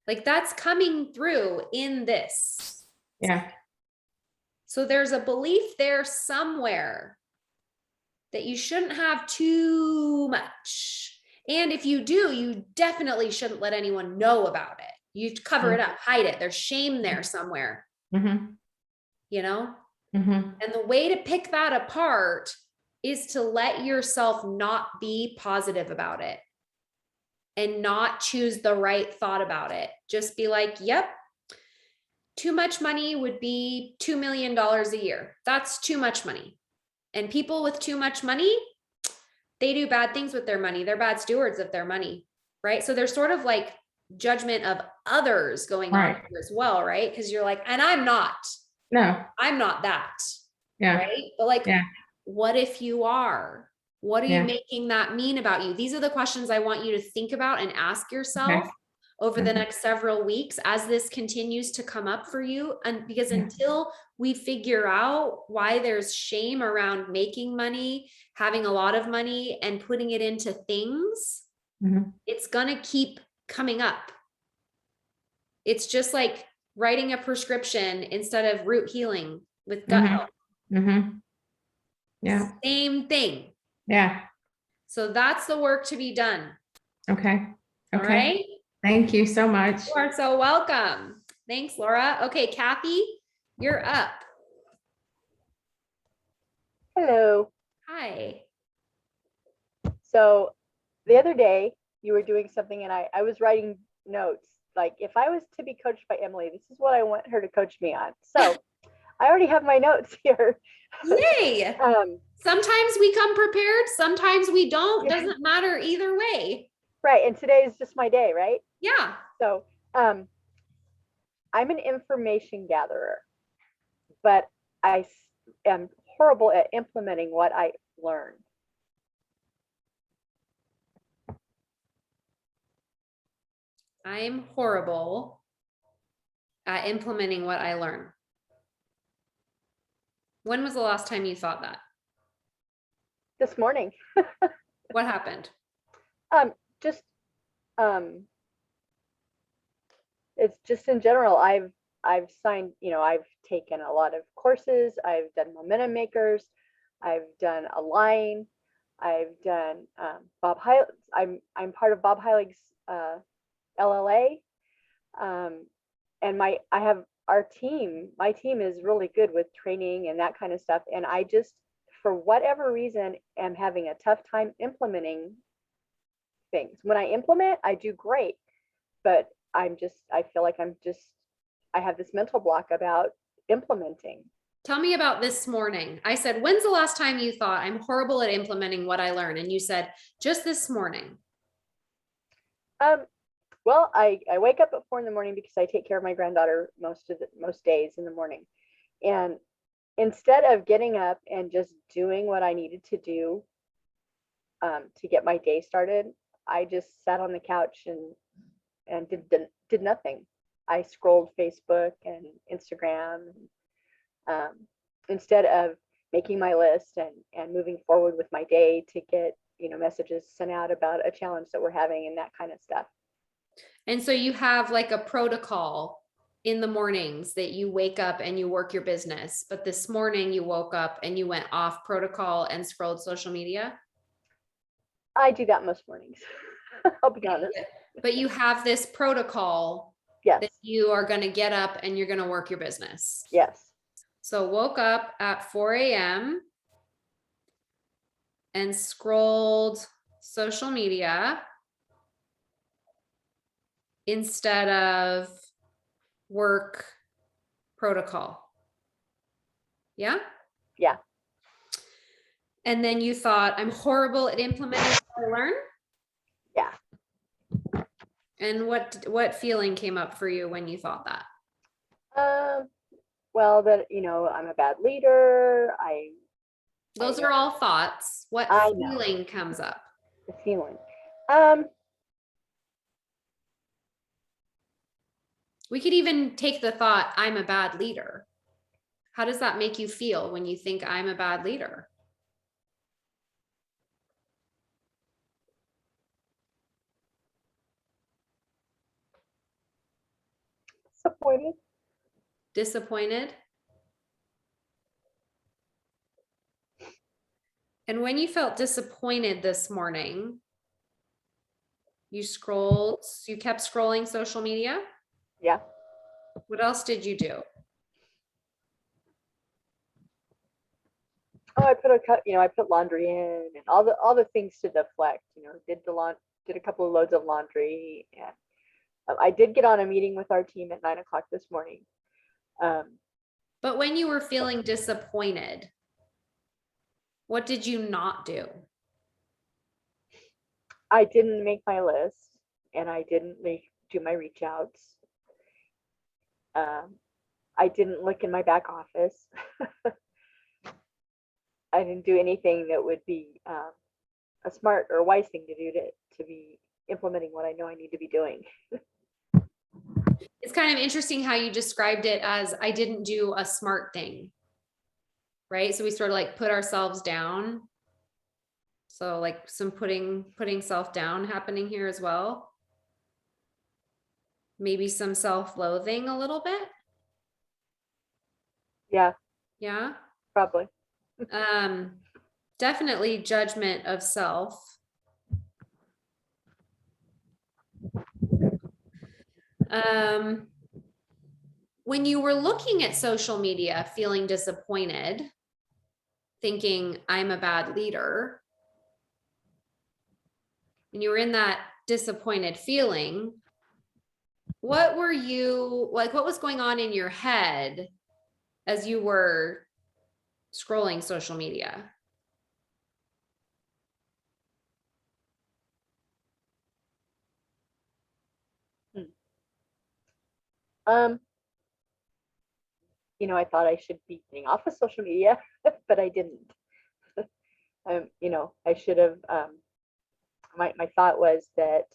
Like that's coming through in this. Yeah. So there's a belief there somewhere that you shouldn't have too much. And if you do, you definitely shouldn't let anyone know about it. You cover it up, hide it. There's shame there somewhere, Mm-hmm. And the way to pick that apart is to let yourself not be positive about it and not choose the right thought about it. Just be like, yep, too much money would be $2 million a year. That's too much money. And people with too much money, they do bad things with their money. They're bad stewards of their money, right? So there's sort of like judgment of others going on as well, right? Because you're like, and I'm not that. Yeah. Right. But like, what if you are? What are you making that mean about you? These are the questions I want you to think about and ask yourself over the next several weeks as this continues to come up for you. And because until we figure out why there's shame around making money, having a lot of money and putting it into things, it's going to keep coming up. It's just like writing a prescription instead of root healing with gut health. Yeah. Same thing. Yeah. So that's the work to be done. Okay. All right. Thank you so much. You are so welcome. Thanks, Laura. Okay, Kathy, you're up. Hello. Hi. So the other day you were doing something and I was writing notes. Like if I was to be coached by Emily, this is what I want her to coach me on. So I already have my notes here. Yay. Sometimes we come prepared. Sometimes we don't. Doesn't matter either way. Right. And today is just my day, right? Yeah. So I'm an information gatherer, but I am horrible at implementing what I learned. I'm horrible at implementing what I learn. When was the last time you thought that? This morning. What happened? It's just in general, I've signed, I've taken a lot of courses. I've done momentum makers. I've done Align. I've done Bob Heilig. I'm part of Bob Heilig's LLA. And my team is really good with training and that kind of stuff. And I just for whatever reason, am having a tough time implementing things. When I implement, I do great, but I feel like I have this mental block about implementing. Tell me about this morning. I said, when's the last time you thought I'm horrible at implementing what I learn? And you said, just this morning. Well, I wake up at 4 a.m. because I take care of my granddaughter most days in the morning. And instead of getting up and just doing what I needed to do to get my day started, I just sat on the couch and did nothing. I scrolled Facebook and Instagram, instead of making my list and moving forward with my day to get, messages sent out about a challenge that we're having and that kind of stuff. And so you have like a protocol in the mornings that you wake up and you work your business. But this morning you woke up and you went off protocol and scrolled social media. I do that most mornings. I'll be honest. But you have this protocol Yes. that you are going to get up and you're going to work your business. Yes. So woke up at 4 a.m. and scrolled social media instead of work protocol. Yeah? Yeah. And then you thought, I'm horrible at implementing what I learn? Yeah. And what feeling came up for you when you thought that? Well, that, I'm a bad leader. Those are all thoughts. What feeling comes up? The feeling. We could even take the thought, I'm a bad leader. How does that make you feel when you think I'm a bad leader? Disappointed. Disappointed? And when you felt disappointed this morning, you kept scrolling social media? Yeah. What else did you do? Oh, I put laundry in and all the things to deflect, did a couple of loads of laundry, and I did get on a meeting with our team at 9 o'clock this morning. But when you were feeling disappointed, what did you not do? I didn't make my list and I didn't do my reach outs. I didn't look in my back office. I didn't do anything that would be a smart or wise thing to do to be implementing what I know I need to be doing. It's kind of interesting how you described it as I didn't do a smart thing, right? So we sort of like put ourselves down. So like some putting self down happening here as well. Maybe some self-loathing a little bit. Yeah. Yeah. Probably. Definitely judgment of self. When you were looking at social media, feeling disappointed, thinking I'm a bad leader, and you were in that disappointed feeling, what was going on in your head as you were scrolling social media? I thought I should be getting off of social media, but I didn't. I should have, my thought was that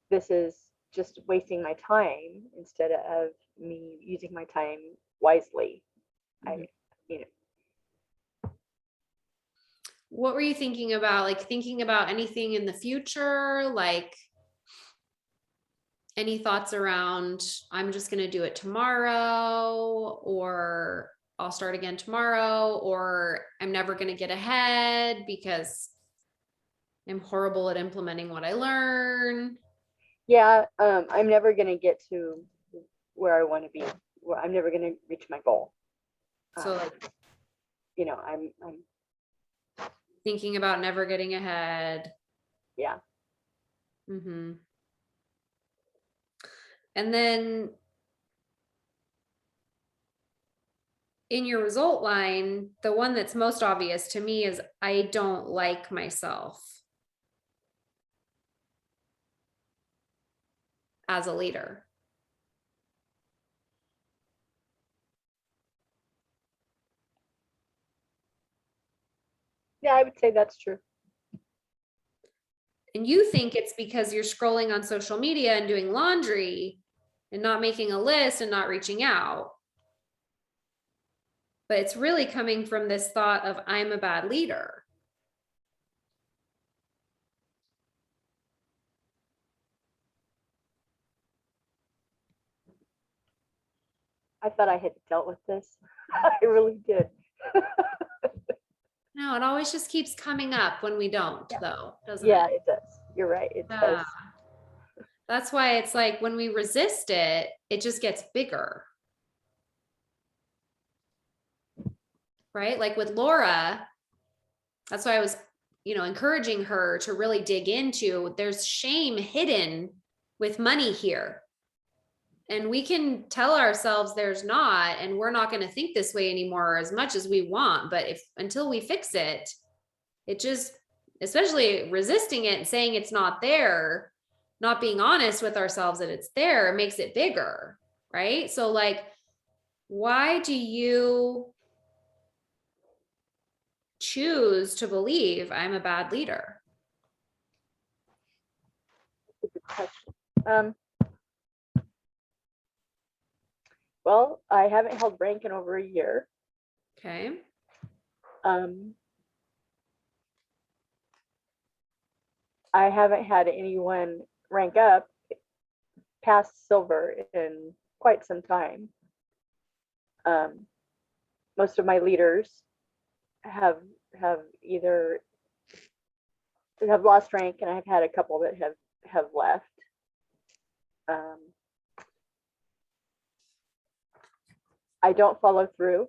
this is just wasting my time instead of me using my time wisely. What were you thinking about? Like thinking about anything in the future? Like any thoughts around, I'm just going to do it tomorrow, or I'll start again tomorrow, or I'm never going to get ahead because I'm horrible at implementing what I learn? Yeah, I'm never going to get to where I want to be. I'm never going to reach my goal. So like I'm Thinking about never getting ahead. yeah. Mm-hmm. And then in your result line, the one that's most obvious to me is I don't like myself as a leader. Yeah, I would say that's true. And you think it's because you're scrolling on social media and doing laundry and not making a list and not reaching out. But it's really coming from this thought of I'm a bad leader. I thought I had dealt with this. I really did. No, it always just keeps coming up when we don't, Yeah. though, doesn't Yeah, it? it does. You're right. It Yeah. does. That's why it's like when we resist it, it just gets bigger. Right? Like with Laura, that's why I was, encouraging her to really dig into there's shame hidden with money here. And we can tell ourselves there's not, and we're not going to think this way anymore as much as we want. But until we fix it, it just, especially resisting it and saying it's not there, not being honest with ourselves that it's there, it makes it bigger. Right. So, like, why do you choose to believe I'm a bad leader? That's a good question. Well, I haven't held rank in over a year. Okay. I haven't had anyone rank up past silver in quite some time. Most of my leaders have either have lost rank, and I've had a couple that have left. I don't follow through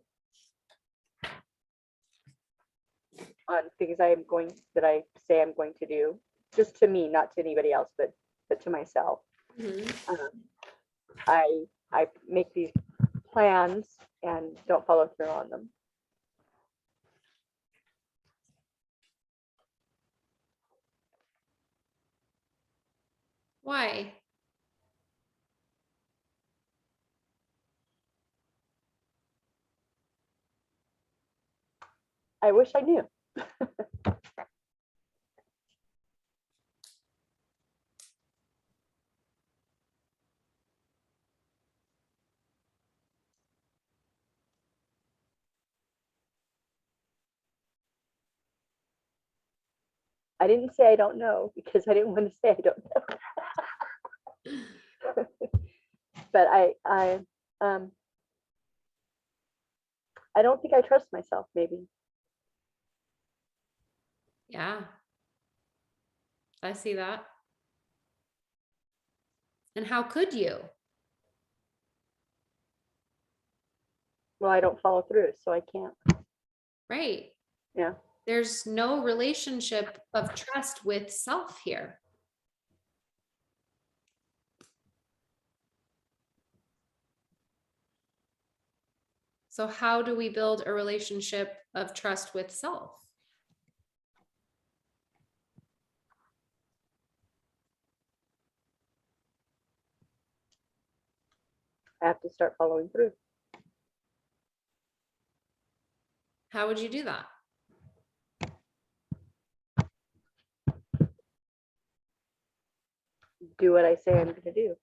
on things that I say I'm going to do, just to me, not to anybody else, but to myself. Mm-hmm. I make these plans and don't follow through on them. Why? I wish I knew. I didn't say I don't know because I didn't want to say I don't know. But I don't think I trust myself, maybe. Yeah. I see that. And how could you? Well, I don't follow through, so I can't. Right. Yeah. There's no relationship of trust with self here. So how do we build a relationship of trust with self? I have to start following through. How would you do that? Do what I say I'm going to do.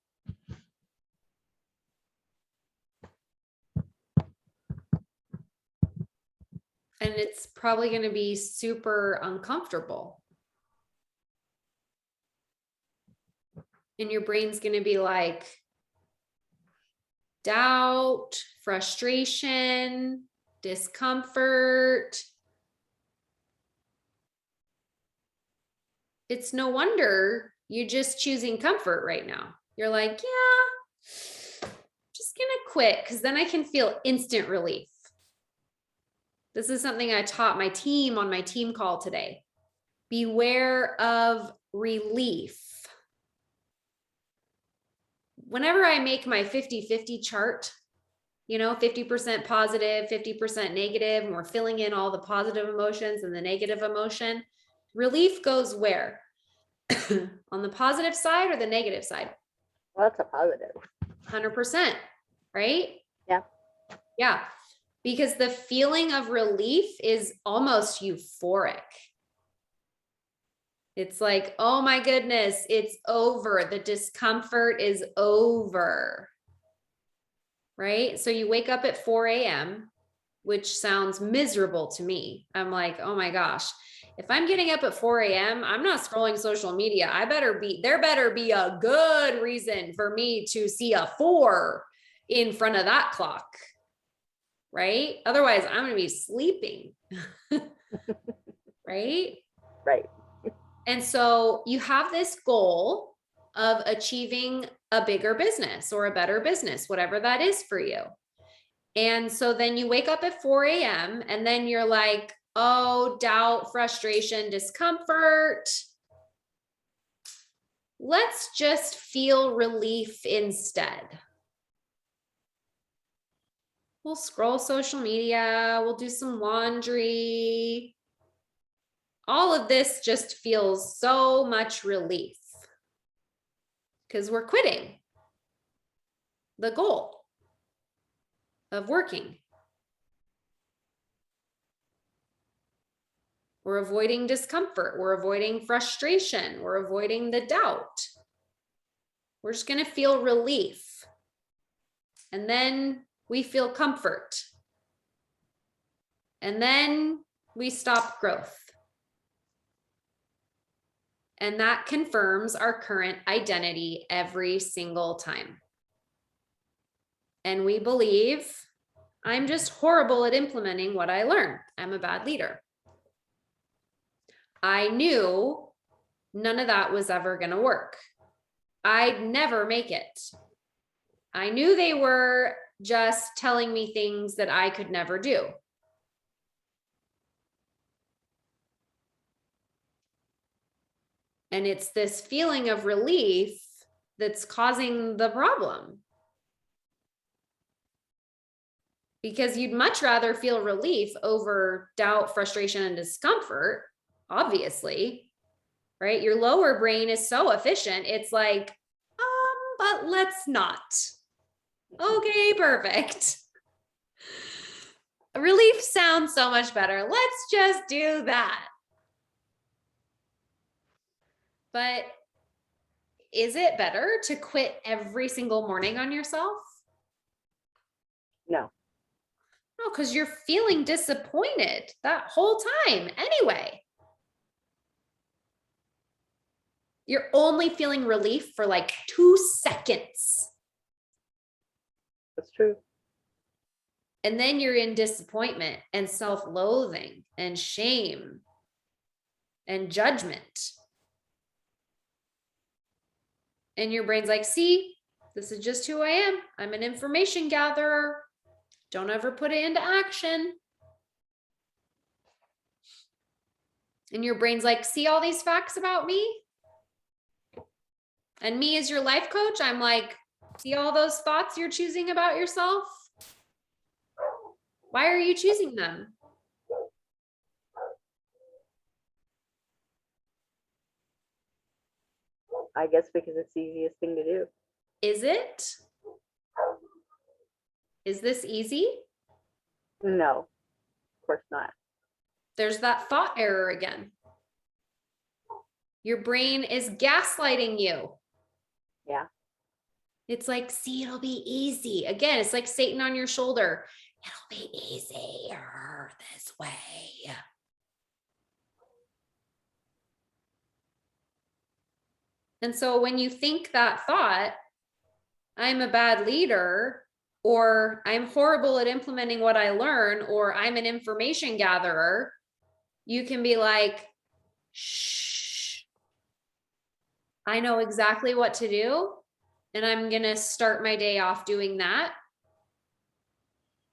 And it's probably going to be super uncomfortable. And your brain's going to be like doubt, frustration, discomfort. It's no wonder you're just choosing comfort right now. You're like, yeah, just gonna quit because then I can feel instant relief. This is something I taught my team on my team call today. Beware of relief. Whenever I make my 50-50 chart, 50% positive, 50% negative, and we're filling in all the positive emotions and the negative emotion, relief goes where? On the positive side or the negative side? Well, that's a positive. 100%, right? Yeah. Yeah. Because the feeling of relief is almost euphoric. It's like, oh my goodness, it's over. The discomfort is over. Right? So you wake up at 4 a.m., which sounds miserable to me. I'm like, oh my gosh, if I'm getting up at 4 a.m., I'm not scrolling social media. There better be a good reason for me to see a 4 in front of that clock. Right? Otherwise, I'm going to be sleeping. Right? Right. And so you have this goal of achieving a bigger business or a better business, whatever that is for you. And so then you wake up at 4 a.m. and then you're like, oh, doubt, frustration, discomfort. Let's just feel relief instead. We'll scroll social media, we'll do some laundry. All of this just feels so much relief because we're quitting the goal of working. We're avoiding discomfort. We're avoiding frustration. We're avoiding the doubt. We're just going to feel relief. And then we feel comfort. And then we stop growth. And that confirms our current identity every single time. And we believe, I'm just horrible at implementing what I learned. I'm a bad leader. I knew none of that was ever going to work. I'd never make it. I knew they were just telling me things that I could never do. And it's this feeling of relief that's causing the problem. Because you'd much rather feel relief over doubt, frustration, and discomfort, obviously, right? Your lower brain is so efficient. It's like, but let's not. Okay, perfect. Relief sounds so much better. Let's just do that. But is it better to quit every single morning on yourself? No. No, because you're feeling disappointed that whole time anyway. You're only feeling relief for like 2 seconds. That's true. And then you're in disappointment and self-loathing and shame and judgment. And your brain's like, see, this is just who I am. I'm an information gatherer. Don't ever put it into action. And your brain's like, see all these facts about me? And me as your life coach, I'm like, see all those thoughts you're choosing about yourself? Why are you choosing them? I guess because it's the easiest thing to do. Is it? Is this easy? No, of course not. There's that thought error again. Your brain is gaslighting you. Yeah. It's like, see, it'll be easy. Again, it's like Satan on your shoulder. It'll be easier this way. And so when you think that thought, I'm a bad leader, or I'm horrible at implementing what I learn, or I'm an information gatherer, you can be like, shh, I know exactly what to do. And I'm going to start my day off doing that.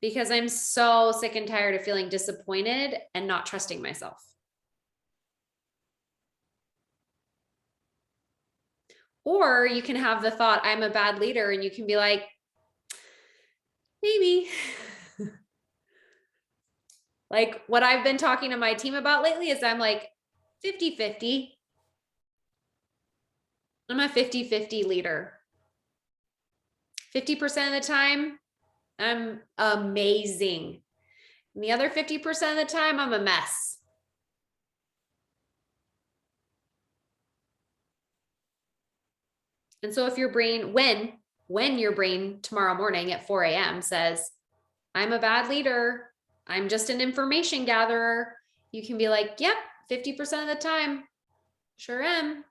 because I'm so sick and tired of feeling disappointed and not trusting myself. Or you can have the thought, I'm a bad leader, and you can be like, maybe. Like what I've been talking to my team about lately is I'm like 50-50. I'm a 50-50 leader. 50% of the time, I'm amazing. And the other 50% of the time, I'm a mess. And so if your brain, when your brain tomorrow morning at 4 a.m. says, I'm a bad leader, I'm just an information gatherer, you can be like, yep, 50% of the time, sure am.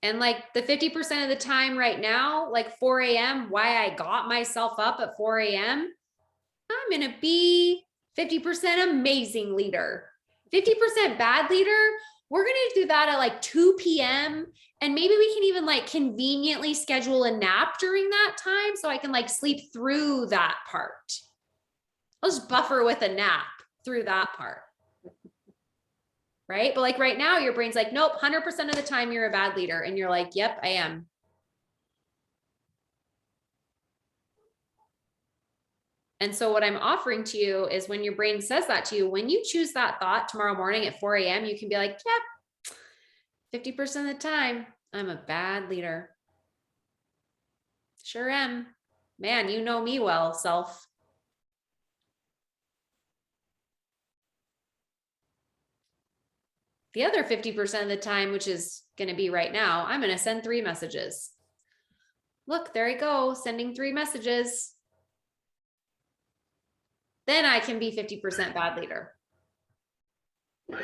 And like the 50% of the time right now, like 4 a.m., why I got myself up at 4 a.m., I'm going to be 50% amazing leader. 50% bad leader, we're going to do that at like 2 p.m. And maybe we can even like conveniently schedule a nap during that time so I can like sleep through that part. I'll just buffer with a nap through that part. Right? But like right now, your brain's like, nope, 100% of the time you're a bad leader. And you're like, yep, I am. And so what I'm offering to you is when your brain says that to you, when you choose that thought tomorrow morning at 4 a.m., you can be like, yep, 50% of the time, I'm a bad leader. Sure am. Man, you know me well, self. The other 50% of the time, which is going to be right now, I'm going to send 3 messages. Look, there I go, sending 3 messages. Then I can be 50% bad leader. What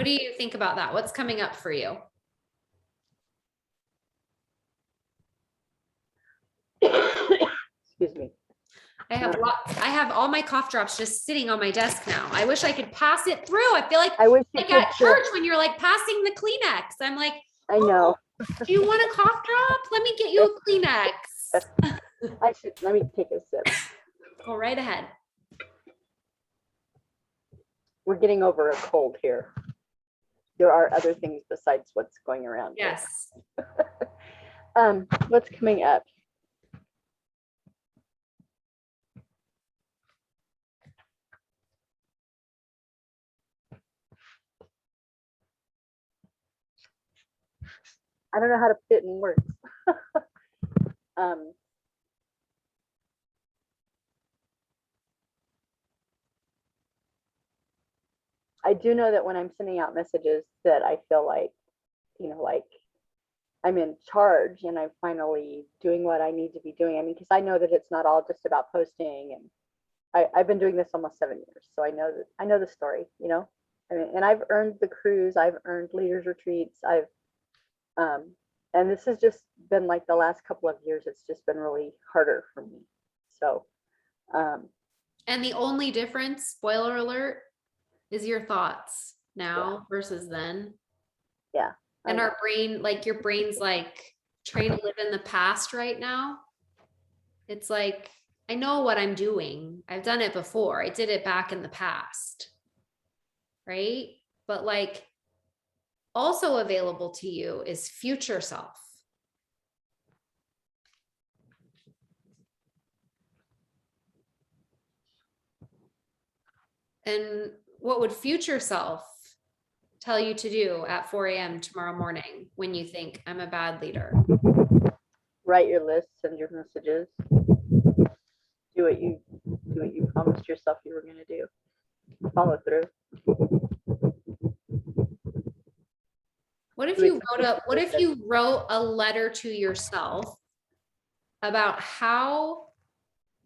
do you think about that? What's coming up for you? Excuse me. I have all my cough drops just sitting on my desk now. I wish I could pass it through. I feel like I wish you like could at church when you're like passing the Kleenex. I'm like, I know. do you want a cough drop? Let me get you a Kleenex. Let me take a sip. Go right ahead. We're getting over a cold here. There are other things besides what's going around. Yes. What's coming up? I don't know how to put it in words. I do know that when I'm sending out messages that I feel like, like I'm in charge and I'm finally doing what I need to be doing. I mean, because I know that it's not all just about posting, and I've been doing this almost 7 years, so I know the story. I mean, and I've earned the cruise, I've earned leaders retreats, and this has just been like the last couple of years. It's just been really harder for me. So, and the only difference, spoiler alert, is your thoughts now versus then. Yeah. And our brain, like your brain's like trying to live in the past right now. It's like, I know what I'm doing. I've done it before. I did it back in the past. Right? But like also available to you is future self. And what would future self tell you to do at 4 a.m. tomorrow morning when you think I'm a bad leader? Write your lists and your messages. Do what you promised yourself you were going to do. Follow through. What if you wrote a letter to yourself about how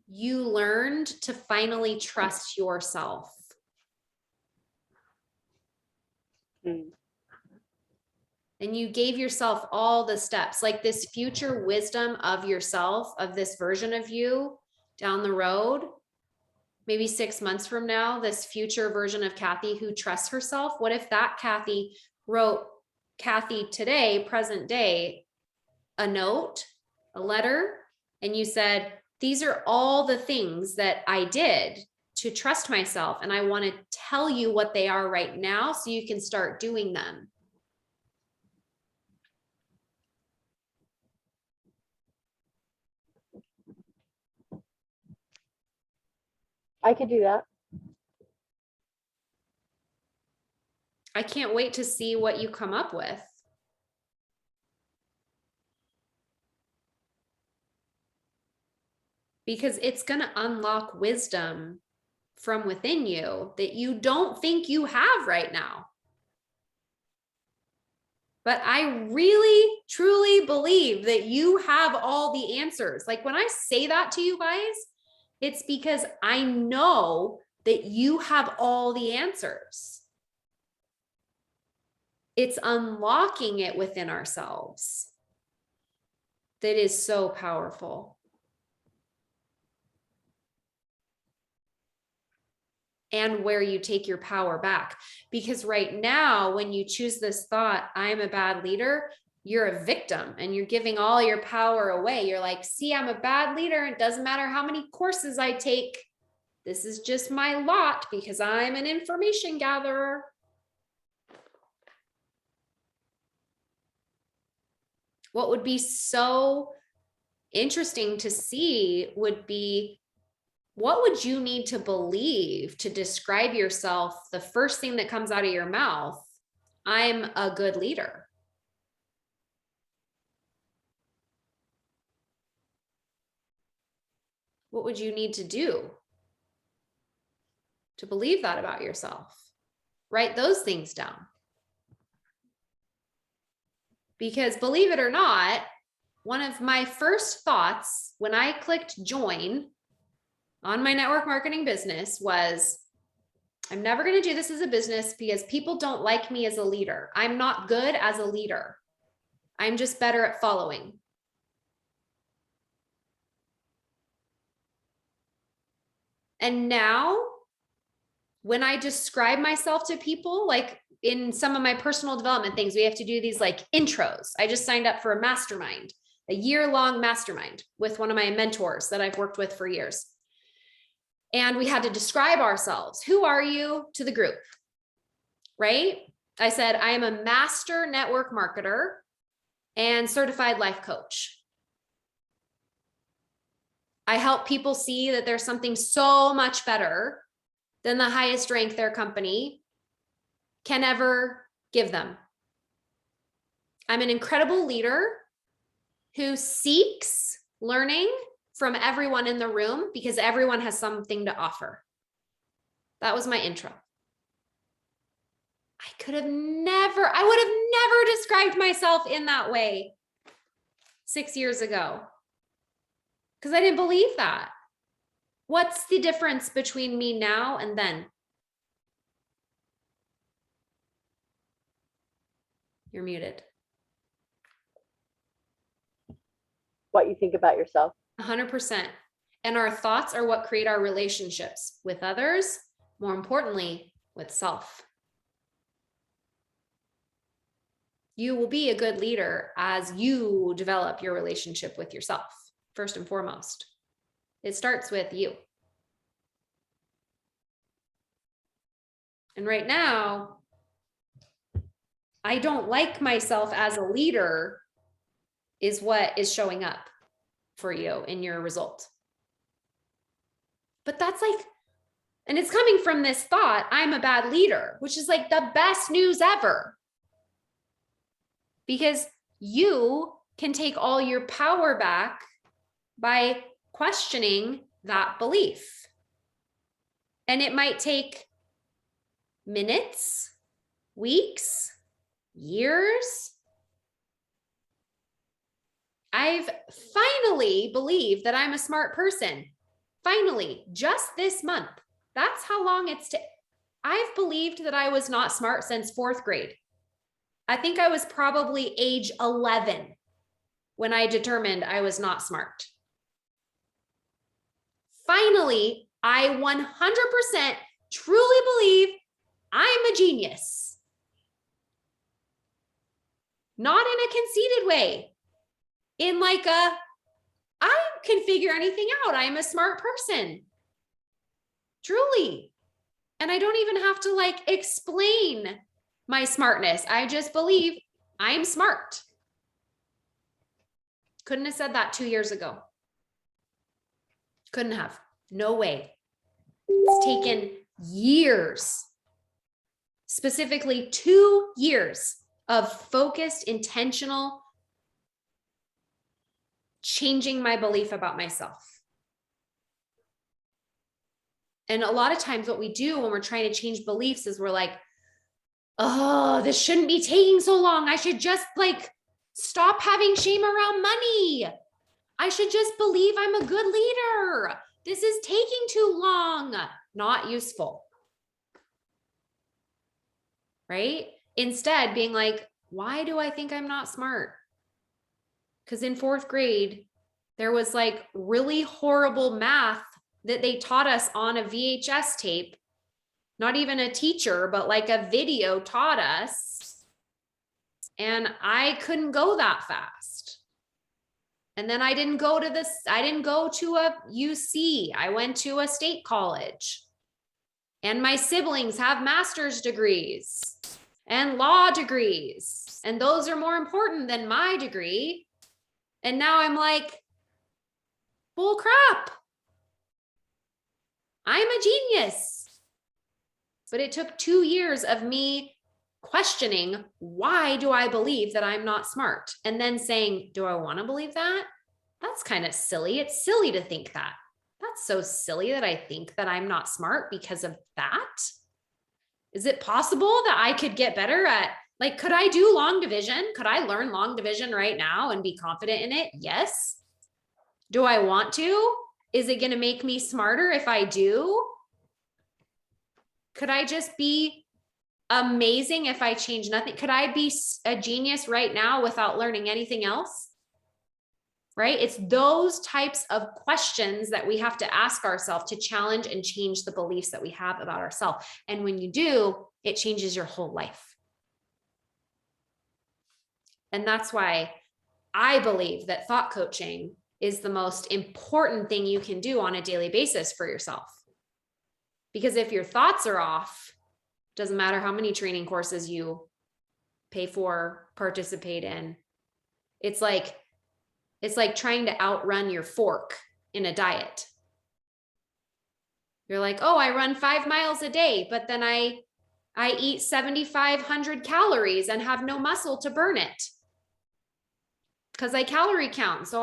you learned to finally trust yourself? And you gave yourself all the steps, like this future wisdom of yourself, of this version of you down the road, maybe 6 months from now, this future version of Kathy who trusts herself. What if that Kathy wrote Kathy today, present day, a note, a letter, and you said, these are all the things that I did to trust myself, and I want to tell you what they are right now so you can start doing them. I could do that. I can't wait to see what you come up with. Because it's going to unlock wisdom from within you that you don't think you have right now. But I really, truly believe that you have all the answers. Like when I say that to you guys, it's because I know that you have all the answers. It's unlocking it within ourselves that is so powerful. And where you take your power back. Because right now, when you choose this thought, I'm a bad leader, you're a victim and you're giving all your power away. You're like, see, I'm a bad leader. It doesn't matter how many courses I take. This is just my lot because I'm an information gatherer. What would be so interesting to see would be, what would you need to believe to describe yourself the first thing that comes out of your mouth? I'm a good leader. What would you need to do to believe that about yourself? Write those things down. Because believe it or not, one of my first thoughts when I clicked join on my network marketing business was, I'm never going to do this as a business because people don't like me as a leader. I'm not good as a leader. I'm just better at following. And now when I describe myself to people, like in some of my personal development things, we have to do these like intros. I just signed up for a mastermind, a year-long mastermind with one of my mentors that I've worked with for years. And we had to describe ourselves. Who are you to the group, right? I said, I am a master network marketer and certified life coach. I help people see that there's something so much better than the highest rank their company can ever give them. I'm an incredible leader who seeks learning from everyone in the room because everyone has something to offer. That was my intro. I would have never described myself in that way 6 years ago because I didn't believe that. What's the difference between me now and then? You're muted. What you think about yourself. 100%. And our thoughts are what create our relationships with others, more importantly, with self. You will be a good leader as you develop your relationship with yourself, first and foremost. It starts with you. And right now, I don't like myself as a leader is what is showing up for you in your result. But that's like, and it's coming from this thought, I'm a bad leader, which is like the best news ever. Because you can take all your power back by questioning that belief. And it might take minutes, weeks, years. I've finally believed that I'm a smart person. Finally, just this month. That's how long it's taken. I've believed that I was not smart since 4th grade. I think I was probably age 11 when I determined I was not smart. Finally, I 100% truly believe I'm a genius. Not in a conceited way, in like I can figure anything out. I'm a smart person. Truly. And I don't even have to like explain my smartness. I just believe I'm smart. Couldn't have said that 2 years ago. Couldn't have. No way. It's taken years, specifically 2 years of focused, intentional changing my belief about myself. And a lot of times what we do when we're trying to change beliefs is we're like, oh, this shouldn't be taking so long. I should just like stop having shame around money. I should just believe I'm a good leader. This is taking too long. Not useful. Right? Instead, being like, why do I think I'm not smart? Because in 4th grade, there was like really horrible math that they taught us on a VHS tape. Not even a teacher, but like a video taught us. And I couldn't go that fast. And then I didn't go to a UC. I went to a state college. And my siblings have master's degrees and law degrees. And those are more important than my degree. And now I'm like, bull crap. I'm a genius. But it took 2 years of me questioning, why do I believe that I'm not smart? And then saying, do I want to believe that? That's kind of silly. It's silly to think that. That's so silly that I think that I'm not smart because of that. Is it possible that I could get better at, like, could I do long division? Could I learn long division right now and be confident in it? Yes. Do I want to? Is it going to make me smarter if I do? Could I just be amazing if I change nothing? Could I be a genius right now without learning anything else? Right? It's those types of questions that we have to ask ourselves to challenge and change the beliefs that we have about ourselves. And when you do, it changes your whole life. And that's why I believe that thought coaching is the most important thing you can do on a daily basis for yourself. Because if your thoughts are off, doesn't matter how many training courses you pay for, participate in. It's like trying to outrun your fork in a diet. You're like, oh, I run 5 miles a day, but then I eat 7,500 calories and have no muscle to burn it because I calorie count. So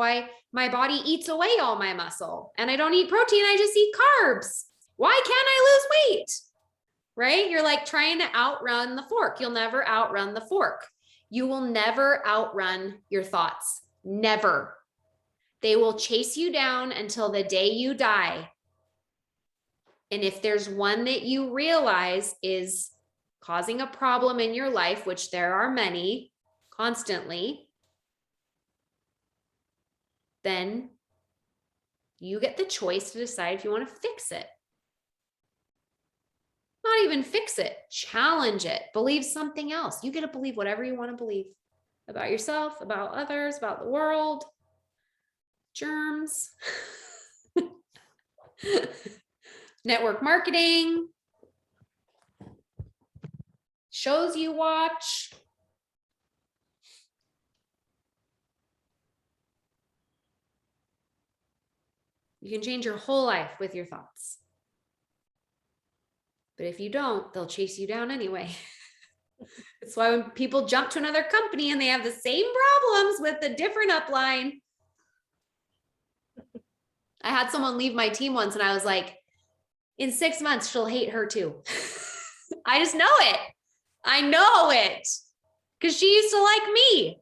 my body eats away all my muscle and I don't eat protein. I just eat carbs. Why can't I lose weight? Right? You're like trying to outrun the fork. You'll never outrun the fork. You will never outrun your thoughts. Never. They will chase you down until the day you die. And if there's one that you realize is causing a problem in your life, which there are many constantly, then you get the choice to decide if you want to fix it. Not even fix it, challenge it, believe something else. You get to believe whatever you want to believe about yourself, about others, about the world, germs, network marketing, shows you watch. You can change your whole life with your thoughts. But if you don't, they'll chase you down anyway. That's why when people jump to another company and they have the same problems with a different upline. I had someone leave my team once and I was like, in 6 months, she'll hate her too. I just know it. I know it. Because she used to like me.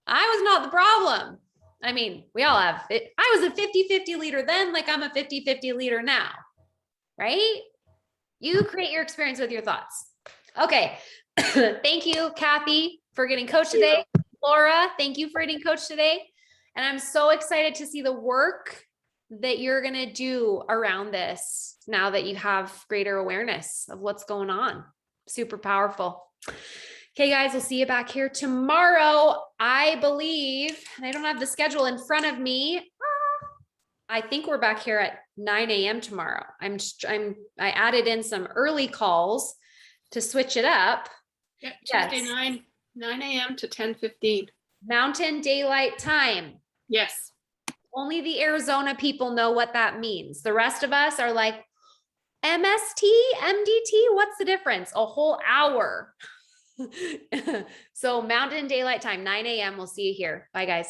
I was not the problem. I mean, we all have it. I was a 50-50 leader then, like I'm a 50-50 leader now. Right? You create your experience with your thoughts. Okay. Thank you, Kathy, for getting coached today. Laura, thank you for getting coached today. And I'm so excited to see the work that you're going to do around this now that you have greater awareness of what's going on. Super powerful. Okay, guys, we'll see you back here tomorrow. I believe, and I don't have the schedule in front of me. I think we're back here at 9 a.m. tomorrow. I added in some early calls to switch it up. Yeah, Tuesday Yes. 9 a.m. to 10:15. Mountain Daylight Time. Yes. Only the Arizona people know what that means. The rest of us are like, MST, MDT, what's the difference? A whole hour. So Mountain Daylight Time, 9 a.m. We'll see you here. Bye, guys.